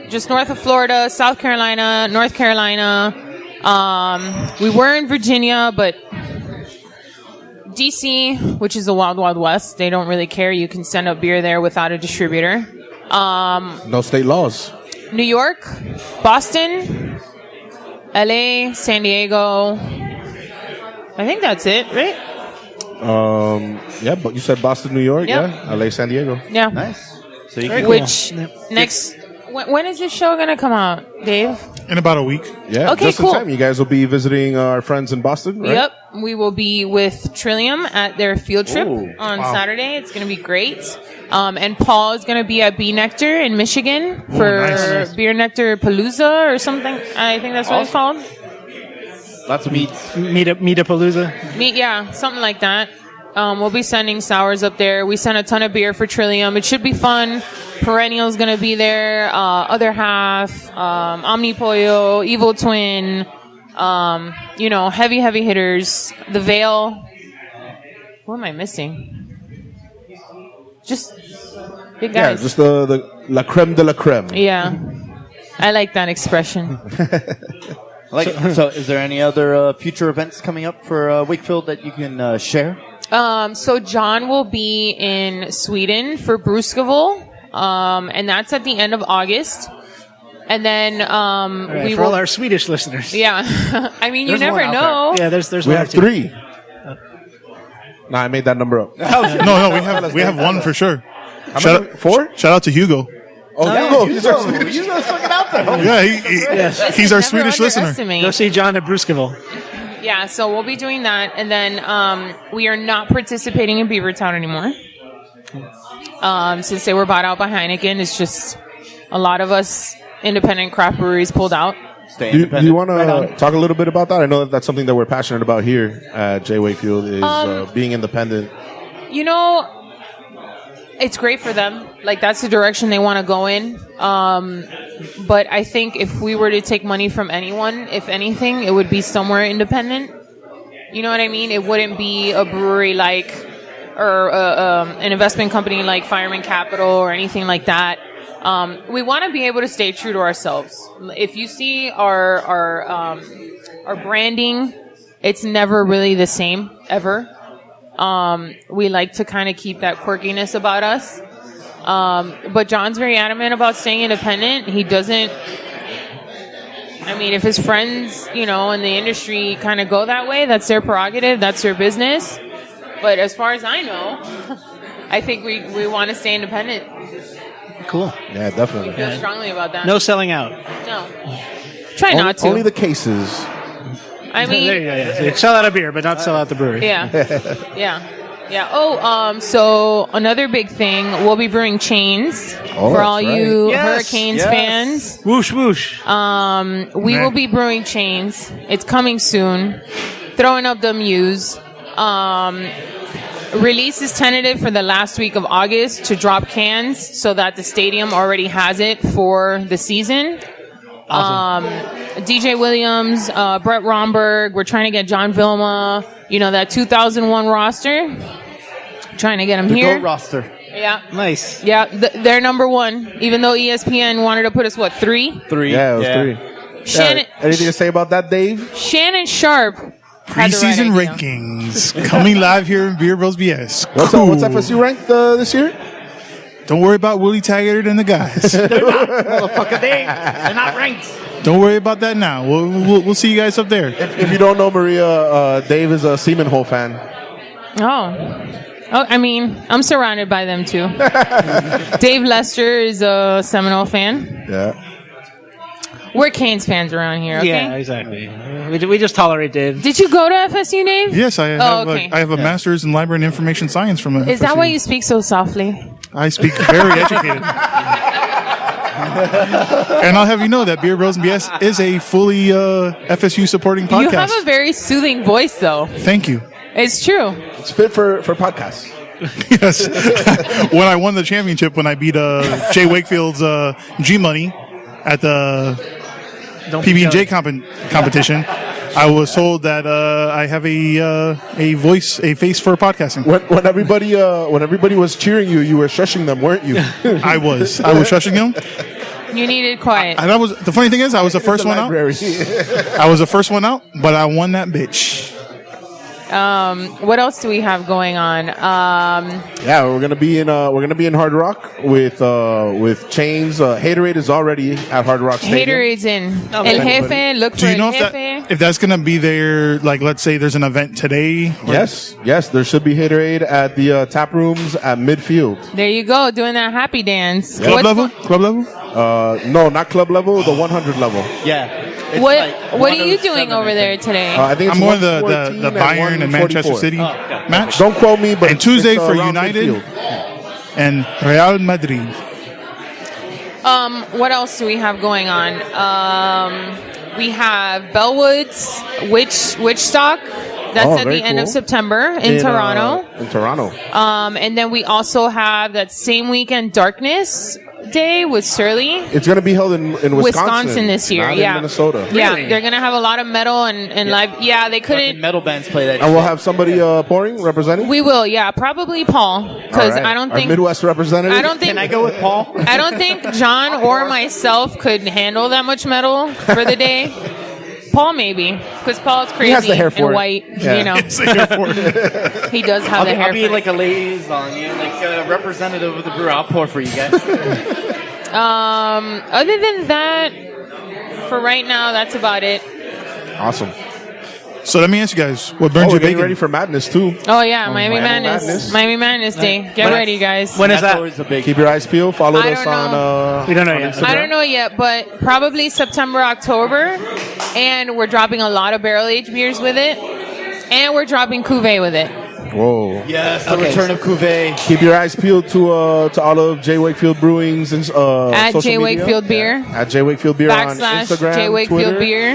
I: just north of Florida, South Carolina, North Carolina, We were in Virginia, but DC, which is the Wild Wild West, they don't really care. You can send up beer there without a distributor.
G: No state laws.
I: New York, Boston, LA, San Diego. I think that's it, right?
G: Yeah, but you said Boston, New York,
I: Yep.
G: yeah? LA, San Diego.
I: Yeah.
H: Nice. So you can
I: Which next? When is this show gonna come out, Dave?
E: In about a week.
G: Yeah,
I: Okay,
G: just
I: cool.
G: in time. You guys will be visiting our friends in Boston, right?
I: Yep, we will be with Trillium at their field trip
G: Ooh,
I: on
E: wow.
I: Saturday. It's going to be great. And Paul is going to be at Bee Nectar in Michigan for
E: nice.
I: Beer Nectar Palooza or something. I think that's what it's called.
H: lots of meats.
F: Meet-a-palooza.
I: Yeah, something like that. We'll be sending sours up there. We sent a ton of beer for Trillium. It should be fun. Perennial's going to be there. Other Half, Omni Pollo, Evil Twin, heavy hitters. The Veil. What am I missing? Just big
G: Yeah,
I: guys.
G: just the la creme de la creme.
I: Yeah. I like that expression.
H: So, is there any other future events coming up for Wakefield that you can share?
I: So John will be in Sweden for Bruskaval, and that's at the end of August. And then
F: Right,
I: we
F: for
I: will.
F: all our Swedish listeners.
I: Yeah, I mean,
F: There's
I: you never
F: one out
I: know.
F: there. Yeah, there's
G: We
F: one or
G: have
F: two.
G: 3. No, I made that number up.
E: No, we have one for sure. Shout out,
G: 4?
E: shout out to Hugo.
G: Oh, Hugo. He's our Swedish.
H: Hugo's fucking out there.
E: Yeah, he's our
I: Never
E: Swedish listener.
I: underestimate.
F: Go see John at Bruskaval.
I: Yeah, so we'll be doing that, and then we are not participating in Beavertown anymore. Since they were bought out by Heineken, it's just a lot of us independent craft breweries pulled out.
H: Stay
G: Do
H: independent.
G: you want to talk a little bit about that? I know that that's something that we're passionate about here at J. Wakefield is being independent.
I: You know, it's great for them. Like, that's the direction they want to go in. But I think if we were to take money from anyone, if anything, it would be somewhere independent. You know what I mean? It wouldn't be a brewery or an investment company like Fireman Capital or anything like that. We want to be able to stay true to ourselves. If you see our branding, it's never really the same, ever. We like to kind of keep that quirkiness about us. But John's very adamant about staying independent. He doesn't, I mean, if his friends, in the industry kind of go that way, that's their prerogative, that's their business. But as far as I know, I think we want to stay independent.
F: Cool.
G: Yeah, definitely.
I: We feel strongly about that.
F: No selling out.
I: No. Try not to.
G: Only the cases.
I: I mean,
F: There you go. Yeah. So sell out a beer, but not sell out the brewery.
I: yeah. Yeah. Oh, so another big thing, we'll be brewing chains
G: Oh,
I: for all
G: that's right.
I: you
H: Yes,
I: Hurricanes
H: yes.
I: fans.
F: Whoosh, whoosh.
I: We will be brewing chains. It's coming soon. Throwing up the muse. Release is tentative for the last week of August to drop cans so that the stadium already has it for the season. DJ Williams, Brett Romberg. We're trying to get John Vilma. That 2001 roster. Trying to get him
H: The
I: here.
H: GOAT roster.
I: Yeah.
F: Nice.
I: Yeah, they're number one. Even though ESPN wanted to put us, 3?
H: 3.
G: Yeah, it was 3.
I: Shannon,
G: Anything to say about that, Dave?
I: Shannon Sharp. had the right
E: Preseason
I: idea.
E: rankings coming live here in Beer Bros BS.
G: What's FSU ranked this year?
E: Don't worry about Willie Taggart and the guys.
H: Motherfucker, they're not ranked.
E: Don't worry about that now. We'll see you guys up there.
G: If you don't know Maria, Dave is a Seaman Hole fan.
I: Oh, I mean, I'm surrounded by them too. Dave Lester is a Seminole fan.
G: Yeah.
I: We're Canes fans around here, okay?
F: Yeah, exactly. We just tolerate Dave.
I: Did you go to FSU, Dave?
E: Yes, I have.
I: okay.
E: I have a master's in library and information science from.
I: Is that why you speak so softly?
E: I speak very educated. And I'll have you know that Beer Bros and BS is a fully FSU supporting podcast.
I: You have a very soothing voice, though.
E: Thank you.
I: It's true.
G: It's fit for podcasts.
E: Yes. When I won the championship, when I beat Jay Wakefield's G Money at the PB&J competition, I was told that I have a face for podcasting.
G: When everybody was cheering you, you were shushing them, weren't you?
E: I was shushing them.
I: You needed quiet.
E: And the funny thing is, I was the first one out. I was the first one out, but I won that bitch.
I: What else do we have going on?
G: Yeah, we're gonna be in Hard Rock with Chains. Haterade is already at Hard Rock Stadium.
I: Haterade's in. El Jefe, look for
E: Do you know
I: El Jefe.
E: if that's gonna be there? Like, let's say there's an event today.
G: Yes, there should be Haterade at the tap rooms at midfield.
I: There you go, doing that happy dance.
E: Club level? Club level?
G: No, not club level. The 100 level.
H: Yeah.
I: What are you doing over there today?
G: I think it's
E: I'm more the
G: 114
E: Bayern and Manchester
G: 144.
E: City match.
G: Don't quote me, but
E: And Tuesday
G: it's,
E: for
G: around
E: United
G: midfield.
E: and Real Madrid.
I: What else do we have going on? We have Bellwoods Witch Stock. That's at
G: very
I: the end of
G: cool.
I: September in Toronto.
G: In Toronto.
I: And then we also have that same weekend Darkness Day with Surly.
G: It's going to be held in Wisconsin
I: this year.
G: not
I: Yeah,
G: in Minnesota.
I: Yeah, they're gonna have a lot of metal and live. Yeah, they couldn't.
H: Metal bands play that.
G: And we'll have somebody pouring, representing.
I: We will. Yeah, probably Paul, because
G: All right.
I: I don't
G: Our
I: think
G: Midwest representative.
I: I don't think.
H: Can I go with Paul?
I: I don't think John or myself could handle that much metal for the day. Paul maybe, because Paul's crazy
G: has the hair for
I: and
G: it.
I: white.
G: Yeah.
I: You know, he does have the hair.
H: I'll be
I: for it.
H: like a liaison, like a representative of the brewer. I'll pour for you guys.
I: Other than that, for right now, that's about it.
G: Awesome.
E: So let me ask you guys, what burns
G: we're
E: your
G: getting
E: bacon?
G: ready for Madness too.
I: Oh yeah, Miami
G: Miami
I: Madness.
G: Madness.
I: Miami Madness Day. Get ready, guys.
F: When is
H: That's
F: that?
H: always a big.
G: Keep your eyes peeled. Follow
I: I
G: us
I: don't
G: on.
F: We don't know
G: on
F: yet.
G: Instagram.
I: I don't know yet, but probably September, October, and we're dropping a lot of barrel aged beers with it, and we're dropping cuvee with it.
G: Whoa.
H: Yes, the return of Cuvée.
G: Keep your eyes peeled to all of J Wakefield Brewing's
I: At
G: social
I: J
G: media.
I: Wakefield Beer.
G: At J Wakefield Beer on
I: /
G: Instagram,
I: J Wakefield
G: Twitter,
I: Beer.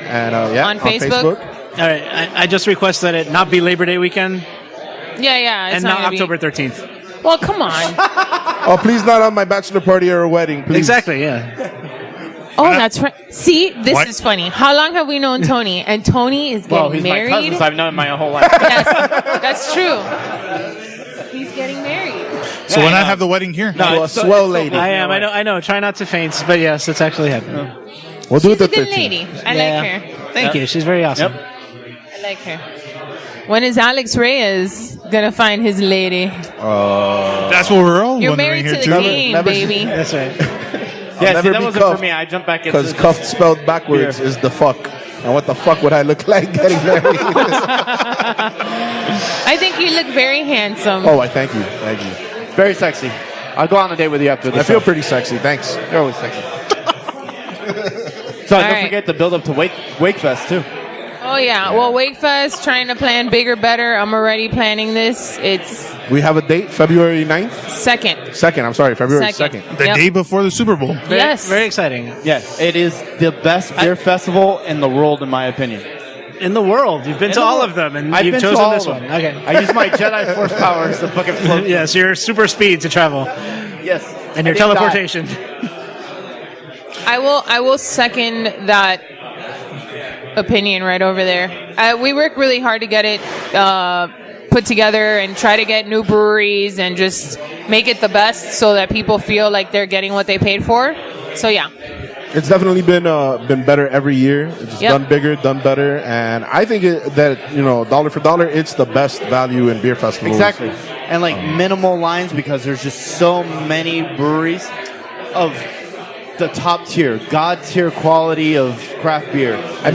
G: and
I: On Facebook.
F: All right, I just request that it not be Labor Day weekend
I: Yeah, it's
F: and
I: not
F: not
I: gonna be-
F: October 13th.
I: Well, come on.
G: Oh, please not on my bachelor party or a wedding, please.
F: Exactly, yeah.
I: Oh, that's right. See, this
E: What?
I: is funny. How long have we known Tony? And Tony is getting
H: Well, he's
I: married.
H: my cousin, so I've known him my whole life.
I: Yes, that's true. He's getting married.
E: So when I have the wedding here?
G: To a swell lady.
F: I am. I know. Try not to faint, but yes, it's actually happening.
G: We'll do it the
I: She's a good
G: 13th.
I: lady. I
F: Yeah.
I: like her.
F: Thank you. She's very awesome.
I: I like her. When is Alex Reyes gonna find his lady?
E: That's what we're all
I: You're
E: wondering
I: married to
E: here
I: the
E: too.
I: game,
G: never-
I: baby.
F: That's right.
H: Yeah,
G: never
H: see, that
G: be
H: wasn't for
G: cuffed,
H: me. I jumped back into
G: Because cuffed spelled backwards is the fuck. And what the fuck would I look like getting married?
I: I think you look very handsome.
G: Oh, I thank you. Thank you.
H: Very sexy. I'll go on a date with you after this.
G: I feel pretty sexy. Thanks.
H: You're always sexy. So don't
I: right.
H: forget the build up to Wakefest too.
I: Oh yeah. Well, Wakefest trying to plan bigger, better. I'm already planning this. It's
G: We have a date, February 9th?
I: second.
G: 2nd, I'm sorry, February 2nd.
E: The
I: Yep.
E: day before the Super Bowl.
I: Yes.
F: Very exciting.
H: Yes, it is the best beer festival in the world, in my opinion.
F: In the world, you've been to
H: the
F: all
H: world.
F: of them, and
H: I've
F: you've
H: been to
F: chosen
H: all
F: this
H: of
F: one.
H: them.
F: Okay.
H: I use my Jedi Force powers to fucking float.
F: Yes, your super speed to travel
H: Yes.
F: and your
H: I didn't die.
F: teleportation.
I: I will second that opinion right over there. We work really hard to get it put together and try to get new breweries and just make it the best so that people feel like they're getting what they paid for. So yeah.
G: It's definitely been better every year. It's
I: Yep.
G: done bigger, done better, and I think that dollar for dollar, it's the best value in beer festivals.
H: Exactly. And like minimal lines because there's just so many breweries of the top tier, God tier quality of craft beer.
G: I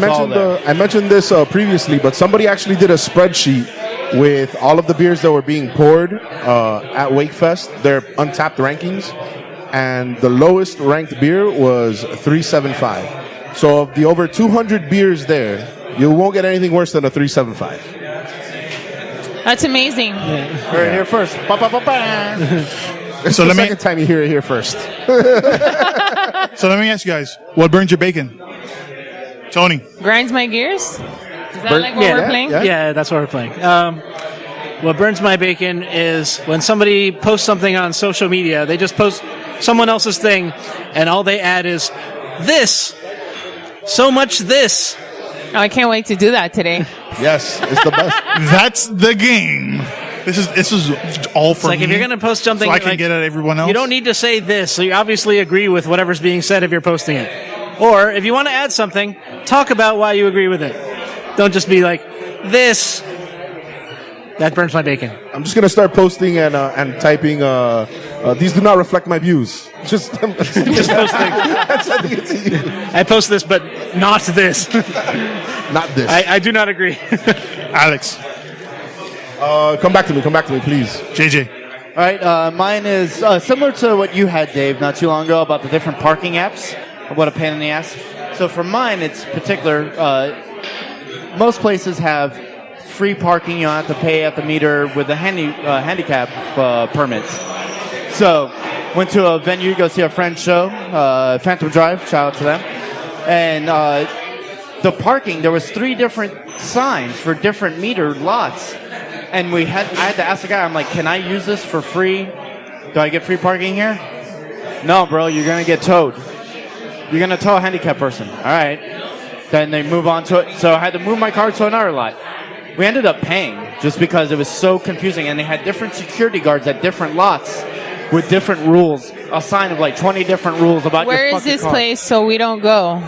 G: mentioned this previously, but somebody actually did a spreadsheet with all of the beers that were being poured at Wakefest, their untapped rankings, and the lowest ranked beer was 375. So of the over 200 beers there, you won't get anything worse than a 375.
I: That's amazing.
H: Heard it here first. Ba, ba, ba, ba.
G: It's
E: So
G: the
E: let me-
G: second time you hear it here first.
E: So let me ask you guys, what burns your bacon? Tony.
I: Grinds my gears? Is that like what
F: yeah,
I: we're playing?
F: Yeah, that's what we're playing. What burns my bacon is when somebody posts something on social media, they just post someone else's thing, and all they add is this. So much this.
I: Oh, I can't wait to do that today.
G: Yes, it's the best.
E: That's the game. This is all for
F: It's like
E: me.
F: if you're going to post something,
E: so I can
F: like,
E: get at everyone else.
F: you don't need to say this. So you obviously agree with whatever's being said if you're posting it. Or if you want to add something, talk about why you agree with it. Don't just be like, this. That burns my bacon.
G: I'm just gonna start posting and typing. These do not reflect my views. Just
F: Just posting.
G: sending it to you.
F: I post this, but not this.
G: Not this.
F: I do not agree.
E: Alex,
G: Come back to me, please.
E: JJ.
H: All right, mine is similar to what you had, Dave, not too long ago about the different parking apps. What a pain in the ass. So for mine, it's particular. Most places have free parking. You don't have to pay at the meter with the handicap permits. So went to a venue to go see a friend's show, Phantom Drive. Shout out to them. And the parking, there was 3 different signs for different meter lots. And I had to ask the guy, I'm like, can I use this for free? Do I get free parking here? No, bro, you're going to get towed. You're going to tow a handicapped person. All right. Then they move on to it. So I had to move my car to another lot. We ended up paying just because it was so confusing. And they had different security guards at different lots with different rules. A sign of like 20 different rules about
I: Where
H: your
I: is
H: fucking
I: this
H: car.
I: place so we don't go?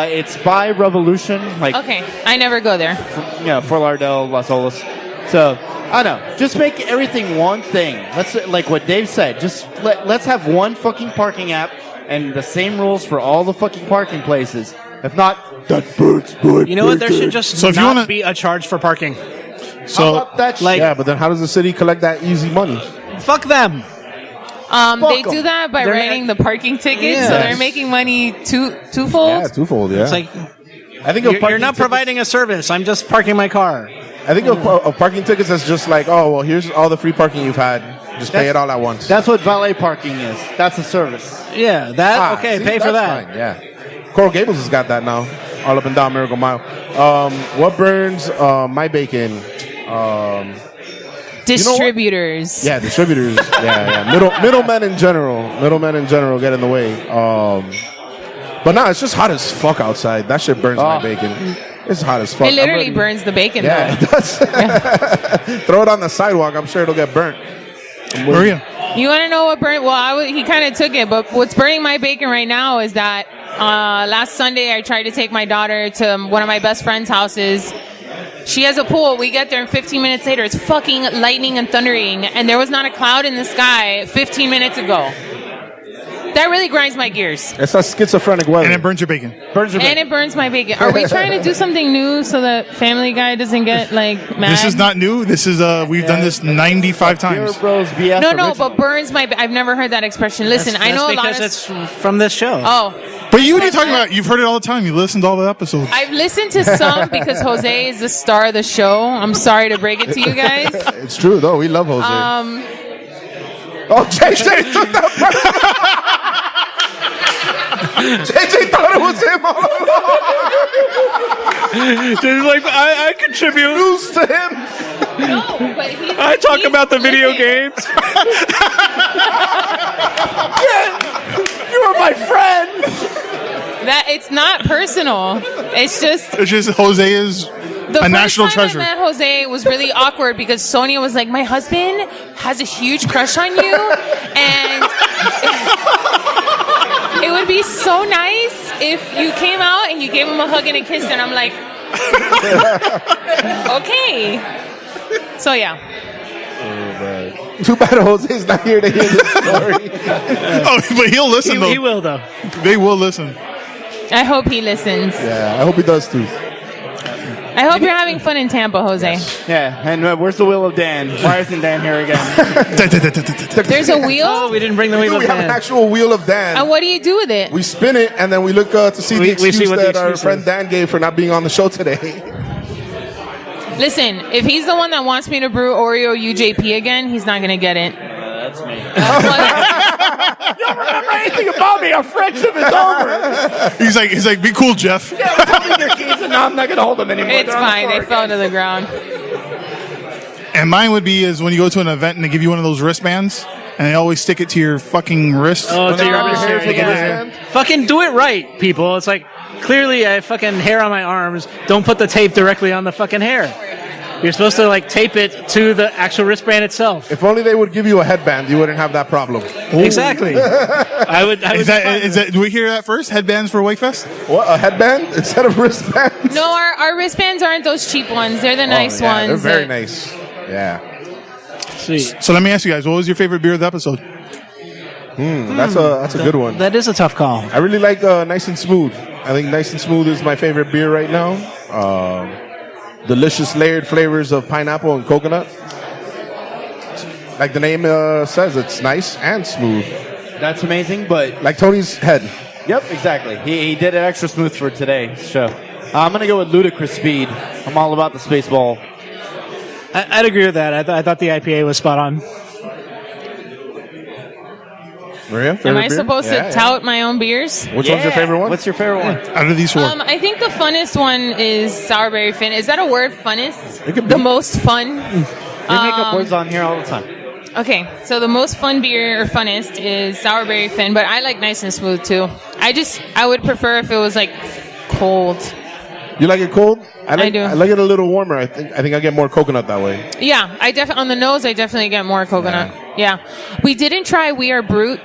H: It's by Revolution.
I: Okay, I never go there.
H: Fort Lauderdale, Las Olas. So, I don't know. Just make everything one thing. Let's, like what Dave said, just let's have one fucking parking app and the same rules for all the fucking parking places. If not, that burns my
F: You know what? There should just
E: So if you
F: not
E: wanna-
F: be a charge for parking.
G: How about that?
F: like-
G: yeah, but then how does the city collect that easy money?
F: Fuck them.
I: They do that by
F: They're
I: writing the parking tickets, so
F: Yes.
I: they're making money twofold.
G: Yeah, twofold. Yeah.
F: It's like
G: I think
F: you're not providing a service. I'm just parking my car.
G: I think of parking tickets as just like, oh well, here's all the free parking you've had. Just pay it all at once.
H: That's what valet parking is. That's a service.
F: Yeah, that okay.
G: See,
F: Pay for
G: that's
F: that.
G: fine, yeah. Coral Gables has got that now, all up and down Miracle Mile. What burns my bacon?
I: Distributors.
G: Yeah, distributors. yeah. Middlemen in general get in the way. But no, it's just hot as fuck outside. That shit burns my bacon. It's hot as fuck.
I: It literally burns the bacon,
G: Yeah,
I: though.
G: it does. Throw it on the sidewalk. I'm sure it'll get burnt.
E: Maria.
I: You want to know what burnt? Well, he kind of took it, but what's burning my bacon right now is that last Sunday I tried to take my daughter to one of my best friend's houses. She has a pool. We get there, and 15 minutes later, it's fucking lightning and thundering, and there was not a cloud in the sky 15 minutes ago. That really grinds my gears.
G: It's a schizophrenic weather.
E: And it burns your bacon.
I: And it burns my bacon. Are we trying to do something new so that Family Guy doesn't get, like, mad?
E: This is not new. This is we've done this 95 times.
H: Bros BS
I: No, but burns my... I've never heard that expression. Listen, I know a lot
F: because
I: of...
F: it's from this show.
I: Oh.
E: But what are you talking about? You've heard it all the time. You listened to all the episodes.
I: I've listened to some because Jose is the star of the show. I'm sorry to break it to you guys.
G: It's true, though. We love Jose. JJ took that JJ thought it was him all along.
F: He's like, I contribute.
G: News to him.
I: No, but he's...
F: I talk about the video games.
H: You are my friend.
I: That it's not personal. It's just
E: Jose is a national treasure.
I: The first time I met Jose was really awkward because Sonia was like, "My husband has a huge crush on you, and it would be so nice if you came out and you gave him a hug and a kiss." And I'm like, "Okay." So yeah.
G: Too bad Jose's not here to hear this story.
E: Oh, but he'll listen though.
F: He will though.
E: They will listen.
I: I hope he listens.
G: Yeah, I hope he does too.
I: I hope you're having fun in Tampa, Jose.
H: Yeah, and where's the wheel of Dan? Why isn't Dan here again?
I: There's a wheel?
F: Oh, we didn't bring the wheel of
G: We have an
F: Dan.
G: actual wheel of Dan.
I: And what do you do with it?
G: We spin it and then we look to see the
F: We
G: excuse
F: see what the
G: that our
F: excuse
G: friend
F: is.
G: Dan gave for not being on the show today.
I: Listen, if he's the one that wants me to brew Oreo UJP again, he's not going to get it.
F: That's me.
H: You don't remember anything about me. Our friendship is over.
E: He's like, be cool, Jeff.
H: Yeah, tell me your keys, and now I'm not going to hold them anymore.
I: It's
H: They're on the
I: fine. They
H: floor
I: fell
H: again.
I: to the ground.
E: And mine would be is when you go to an event and they give you one of those wristbands and they always stick it to your fucking wrist.
F: Oh,
G: When
F: to
G: they
F: your
G: grab your hair
F: wrist.
G: for the
F: Yeah.
G: wristband?
F: Fucking do it right, people. It's like, clearly I have fucking hair on my arms. Don't put the tape directly on the fucking hair. You're supposed to like tape it to the actual wristband itself.
G: If only they would give you a headband, you wouldn't have that problem.
F: Exactly. I would.
E: Is that? Do we hear that first? Headbands for Wakefest?
G: What, a headband instead of wristbands?
I: No, our wristbands aren't those cheap ones. They're the nice ones.
G: They're very nice. Yeah.
F: Sweet.
E: So let me ask you guys, what was your favorite beer of the episode?
G: That's a good one.
F: That is a tough call.
G: I really like Nice and Smooth. I think Nice and Smooth is my favorite beer right now. Delicious layered flavors of pineapple and coconut. Like the name says, it's nice and smooth.
H: That's amazing, but
G: like Tony's head.
H: Yep, exactly. He did it extra smooth for today's show. I'm going to go with Ludicrous Speed. I'm all about the space ball.
F: I'd agree with that. I thought the IPA was spot on.
G: Maria,
I: Am I supposed to tout my own beers?
G: Which one's your favorite one?
H: What's your favorite one?
E: Out of these four.
I: I think the funnest one is Sourberry Finn. Is that a word, funnest?
G: It could
I: The
G: be.
I: most fun?
H: We make up words on here all the time.
I: Okay, so the most fun beer or funnest is Sourberry Finn, but I like Nice and Smooth too. I would prefer if it was like cold.
G: You like it cold?
I: I do.
G: I like it a little warmer. I think I get more coconut that way.
I: Yeah, on the nose, I definitely get more coconut. Yeah. We didn't try We Are Brute,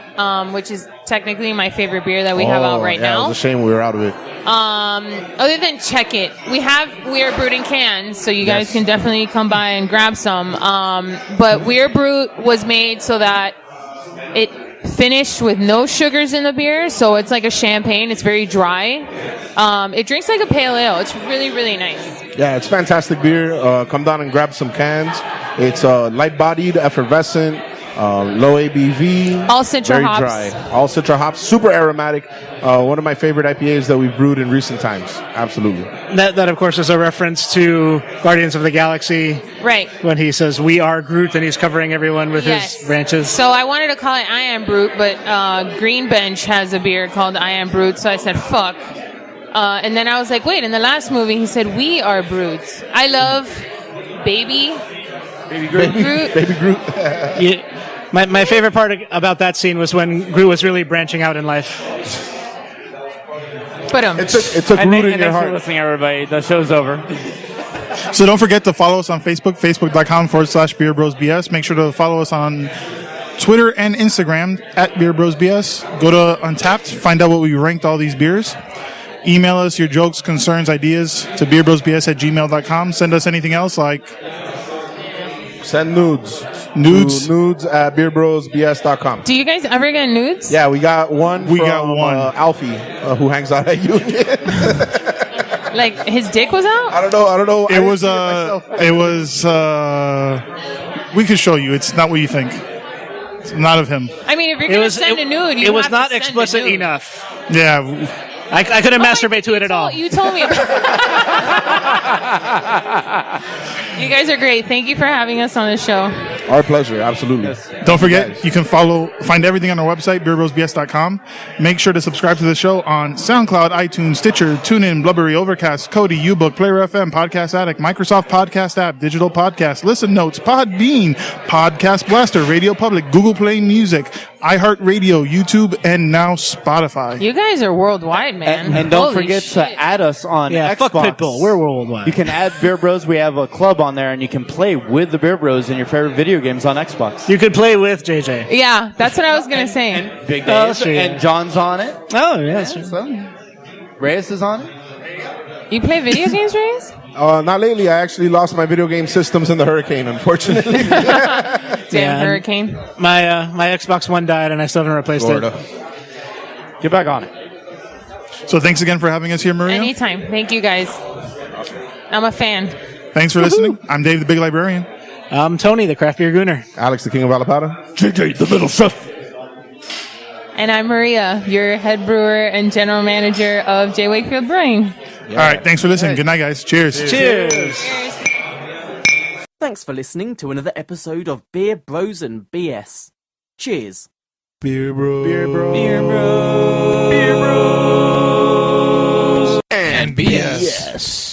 I: which is technically my favorite beer that we have out right now.
G: It was a shame we were out of it.
I: Other than Check It, we are Brute in cans, so you guys can definitely come by and grab some. But We Are Brute was made so that it finished with no sugars in the beer, so it's like a champagne. It's very dry. It drinks like a pale ale. It's really, really nice.
G: Yeah, it's fantastic beer. Come down and grab some cans. It's light-bodied, effervescent, low ABV.
I: All Citra
G: very
I: hops.
G: dry. All Citra hops. Super aromatic. One of my favorite IPAs that we've brewed in recent times. Absolutely.
F: That of course, is a reference to Guardians of the Galaxy.
I: Right.
F: When he says, "We are Groot," and he's covering everyone with his branches.
I: So I wanted to call it I Am Brute, but Green Bench has a beer called I Am Brute, so I said, fuck. And then I was like, wait, in the last movie, he said, We Are Brutes. I love Baby Groot.
G: Baby Groot.
F: Yeah, my favorite part about that scene was when Groot was really branching out in life.
I: But
G: it took root in your
H: Thanks for
G: heart.
H: listening, everybody. The show's over.
E: So don't forget to follow us on Facebook, facebook.com/BeerBrosBS. Make sure to follow us on Twitter and Instagram at BeerBrosBS. Go to Untapped, find out what we ranked all these beers. Email us your jokes, concerns, ideas to beerbrosbs@gmail.com. Send us anything else like...
G: Send nudes.
E: Nudes?
G: Nudes at beerbrosbs.com.
I: Do you guys ever get nudes?
G: Yeah, we got one
E: We
G: from
E: got one.
G: Alfie, who hangs out at Union.
I: Like, his dick was out?
G: I don't know.
E: It was, we could show you. It's not what you think. It's not of him.
I: I mean, if you're going to send a nude, you
F: It was
I: have to
F: not
I: send a
F: explicit
I: nude.
F: enough.
E: Yeah.
F: I couldn't masturbate to it at all.
I: You told me. You guys are great. Thank you for having us on the show.
G: Our pleasure, absolutely.
E: Don't forget, you can find everything on our website, beerbrosbs.com. Make sure to subscribe to the show on SoundCloud, iTunes, Stitcher, TuneIn, Blubbery, Overcast, Kodi, Ubook, Player FM, Podcast Addict, Microsoft Podcast App, Digital Podcast, Listen Notes, Podbean, Podcast Blaster, Radio Public, Google Play Music, iHeartRadio, YouTube, and now Spotify.
I: You guys are worldwide, man.
H: And don't
I: Holy
H: forget
I: shit.
H: to add us on
F: Yeah,
H: Xbox.
F: fuck Pitbull. We're worldwide.
H: You can add Beer Bros. We have a club on there, and you can play with the Beer Bros in your favorite video games on Xbox.
F: You could play with JJ.
I: Yeah, that's what I was going to say.
H: Big
F: Oh,
H: Dave
F: that's true,
H: and
F: yeah.
H: John's on it.
F: Oh, yeah, that's true.
H: So, Reyes is on it.
I: You play video games, Reyes?
G: Not lately. I actually lost my video game systems in the hurricane, unfortunately.
I: Damn hurricane.
F: My Xbox One died, and I still haven't replaced
G: Florida.
H: Get back on it.
E: So thanks again for having us here, Maria.
I: Anytime. Thank you, guys. I'm a fan.
E: Thanks for listening. I'm Dave, the Big Librarian.
F: I'm Tony, the craft beer gooner.
G: Alex, the king of Alapata.
C: JJ, the little chef.
I: And I'm Maria, your head brewer and general manager of J. Wakefield Brewing.
E: All right, thanks for listening. Good night, guys. Cheers.
F: Cheers.
A: Thanks for listening to another episode of Beer Bros and BS. Cheers.
E: Beer Bros.
A: Beer Bros.
C: And BS.